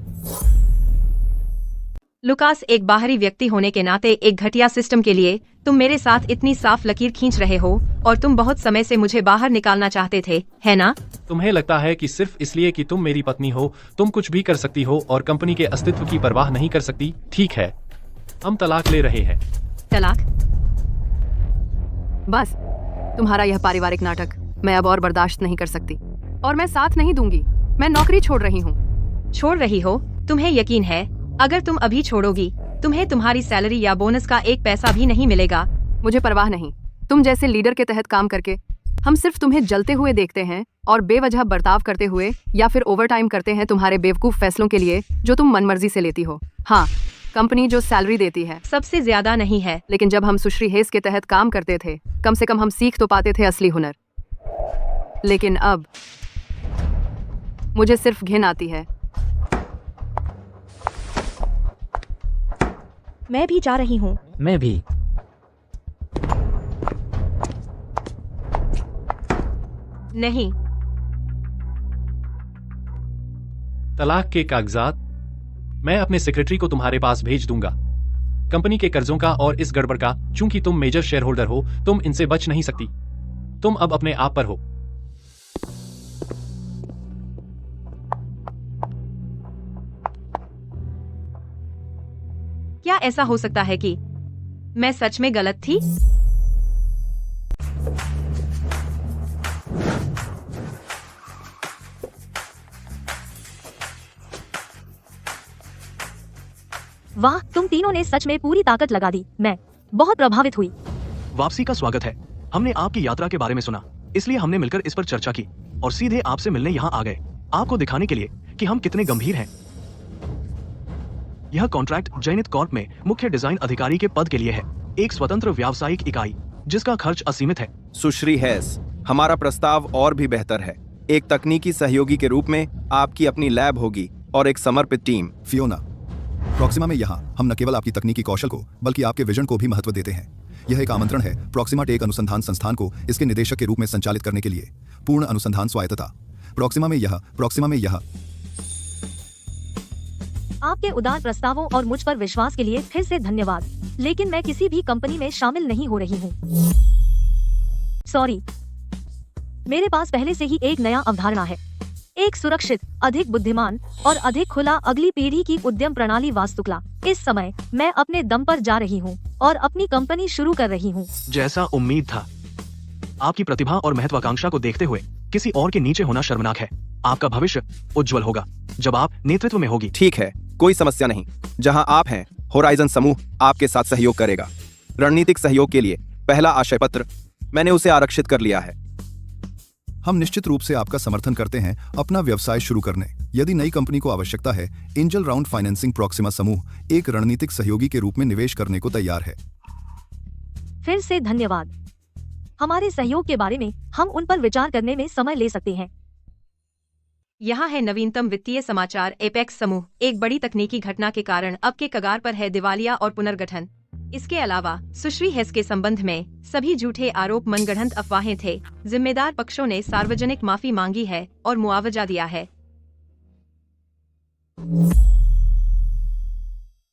लुकास, एक बाहरी व्यक्ति होने के नाते एक घटिया सिस्टम के लिए तुम मेरे साथ इतनी साफ लकीर खींच रहे हो और तुम बहुत समय से मुझे बाहर निकालना चाहते थे, है ना? तुम्हें लगता है कि सिर्फ इसलिए कि तुम मेरी पत्नी हो तुम कुछ भी कर सकती हो और कंपनी के अस्तित्व की परवाह नहीं कर सकती? ठीक है, हम तलाक ले रहे हैं। तलाक? बस, तुम्हारा यह पारिवारिक नाटक मैं अब और बर्दाश्त नहीं कर सकती और मैं साथ नहीं दूंगी। मैं नौकरी छोड़ रही हूँ। छोड़ रही हो? तुम्हें यकीन है अगर तुम अभी छोड़ोगी तुम्हें तुम्हारी सैलरी या बोनस का 1 पैसा भी नहीं मिलेगा? मुझे परवाह नहीं। तुम जैसे लीडर के तहत काम करके हम सिर्फ तुम्हें जलते हुए देखते हैं और बेवजह बर्ताव करते हुए या फिर ओवरटाइम करते हैं तुम्हारे बेवकूफ फैसलों के लिए जो तुम मनमर्जी से लेती हो। हाँ, कंपनी जो सैलरी देती है सबसे ज्यादा नहीं है, लेकिन जब हम सुश्री हेस के तहत काम करते थे कम से कम हम सीख तो पाते थे असली हुनर। लेकिन अब मुझे सिर्फ घिन आती है। मैं भी जा रही हूँ। मैं भी। नहीं। तलाक के कागजात मैं अपने सेक्रेटरी को तुम्हारे पास भेज दूंगा। कंपनी के कर्जों का और इस गड़बड़ का, चूंकि तुम मेजर शेयर होल्डर हो तुम इनसे बच नहीं सकती। तुम अब अपने आप पर हो। क्या ऐसा हो सकता है कि मैं सच में गलत थी? वाह, तुम तीनों ने सच में पूरी ताकत लगा दी। मैं बहुत प्रभावित हुई। वापसी का स्वागत है। हमने आपकी यात्रा के बारे में सुना, इसलिए हमने मिलकर इस पर चर्चा की और सीधे आपसे मिलने यहाँ आ गए, आपको दिखाने के लिए कि हम कितने गंभीर हैं। यह कॉन्ट्रैक्ट जैनित कॉर्प में मुख्य डिजाइन अधिकारी के पद के लिए है, एक स्वतंत्र व्यावसायिक इकाई जिसका खर्च असीमित है। सुश्री हेस, हमारा प्रस्ताव और भी बेहतर है। एक तकनीकी सहयोगी के रूप में आपकी अपनी लैब होगी और एक समर्पित टीम। फियोना, प्रॉक्सिमा में यहाँ हम न केवल आपकी तकनीकी कौशल को बल्कि आपके विजन को भी महत्व देते हैं। यह एक आमंत्रण है प्रॉक्सिमा टेक अनुसंधान संस्थान को इसके निदेशक के रूप में संचालित करने के लिए। पूर्ण अनुसंधान स्वायत्तता। प्रॉक्सिमा में यह आपके उदार प्रस्तावों और मुझ पर विश्वास के लिए फिर से धन्यवाद, लेकिन मैं किसी भी कंपनी में शामिल नहीं हो रही हूँ। सॉरी, मेरे पास पहले से ही एक नया अवधारणा है, एक सुरक्षित, अधिक बुद्धिमान और अधिक खुला अगली पीढ़ी की उद्यम प्रणाली वास्तुकला। इस समय मैं अपने दम पर जा रही हूँ और अपनी कंपनी शुरू कर रही हूँ। जैसा उम्मीद था। आपकी प्रतिभा और महत्वाकांक्षा को देखते हुए किसी और के नीचे होना शर्मनाक है। आपका भविष्य उज्जवल होगा जब आप नेतृत्व में होगी। ठीक है, कोई समस्या नहीं। जहां आप हैं, होराइजन समूह आपके साथ सहयोग करेगा। रणनीतिक सहयोग के लिए पहला आशय पत्र मैंने उसे आरक्षित कर लिया है। हम निश्चित रूप से आपका समर्थन करते हैं अपना व्यवसाय शुरू करने। यदि नई कंपनी को आवश्यकता है, एंजल राउंड फाइनेंसिंग प्रॉक्सिमा समूह एक रणनीतिक सहयोगी के रूप में निवेश करने को तैयार है। फिर से धन्यवाद। हमारे सहयोग के बारे में हम उन पर विचार करने में समय ले सकते हैं। यहाँ है नवीनतम वित्तीय समाचार। एपेक्स समूह एक बड़ी तकनीकी घटना के कारण अब के कगार पर है दिवालिया और पुनर्गठन। इसके अलावा सुश्री हेस के संबंध में सभी झूठे आरोप मनगढ़ंत अफवाहें थे। जिम्मेदार पक्षों ने सार्वजनिक माफी मांगी है और मुआवजा दिया है।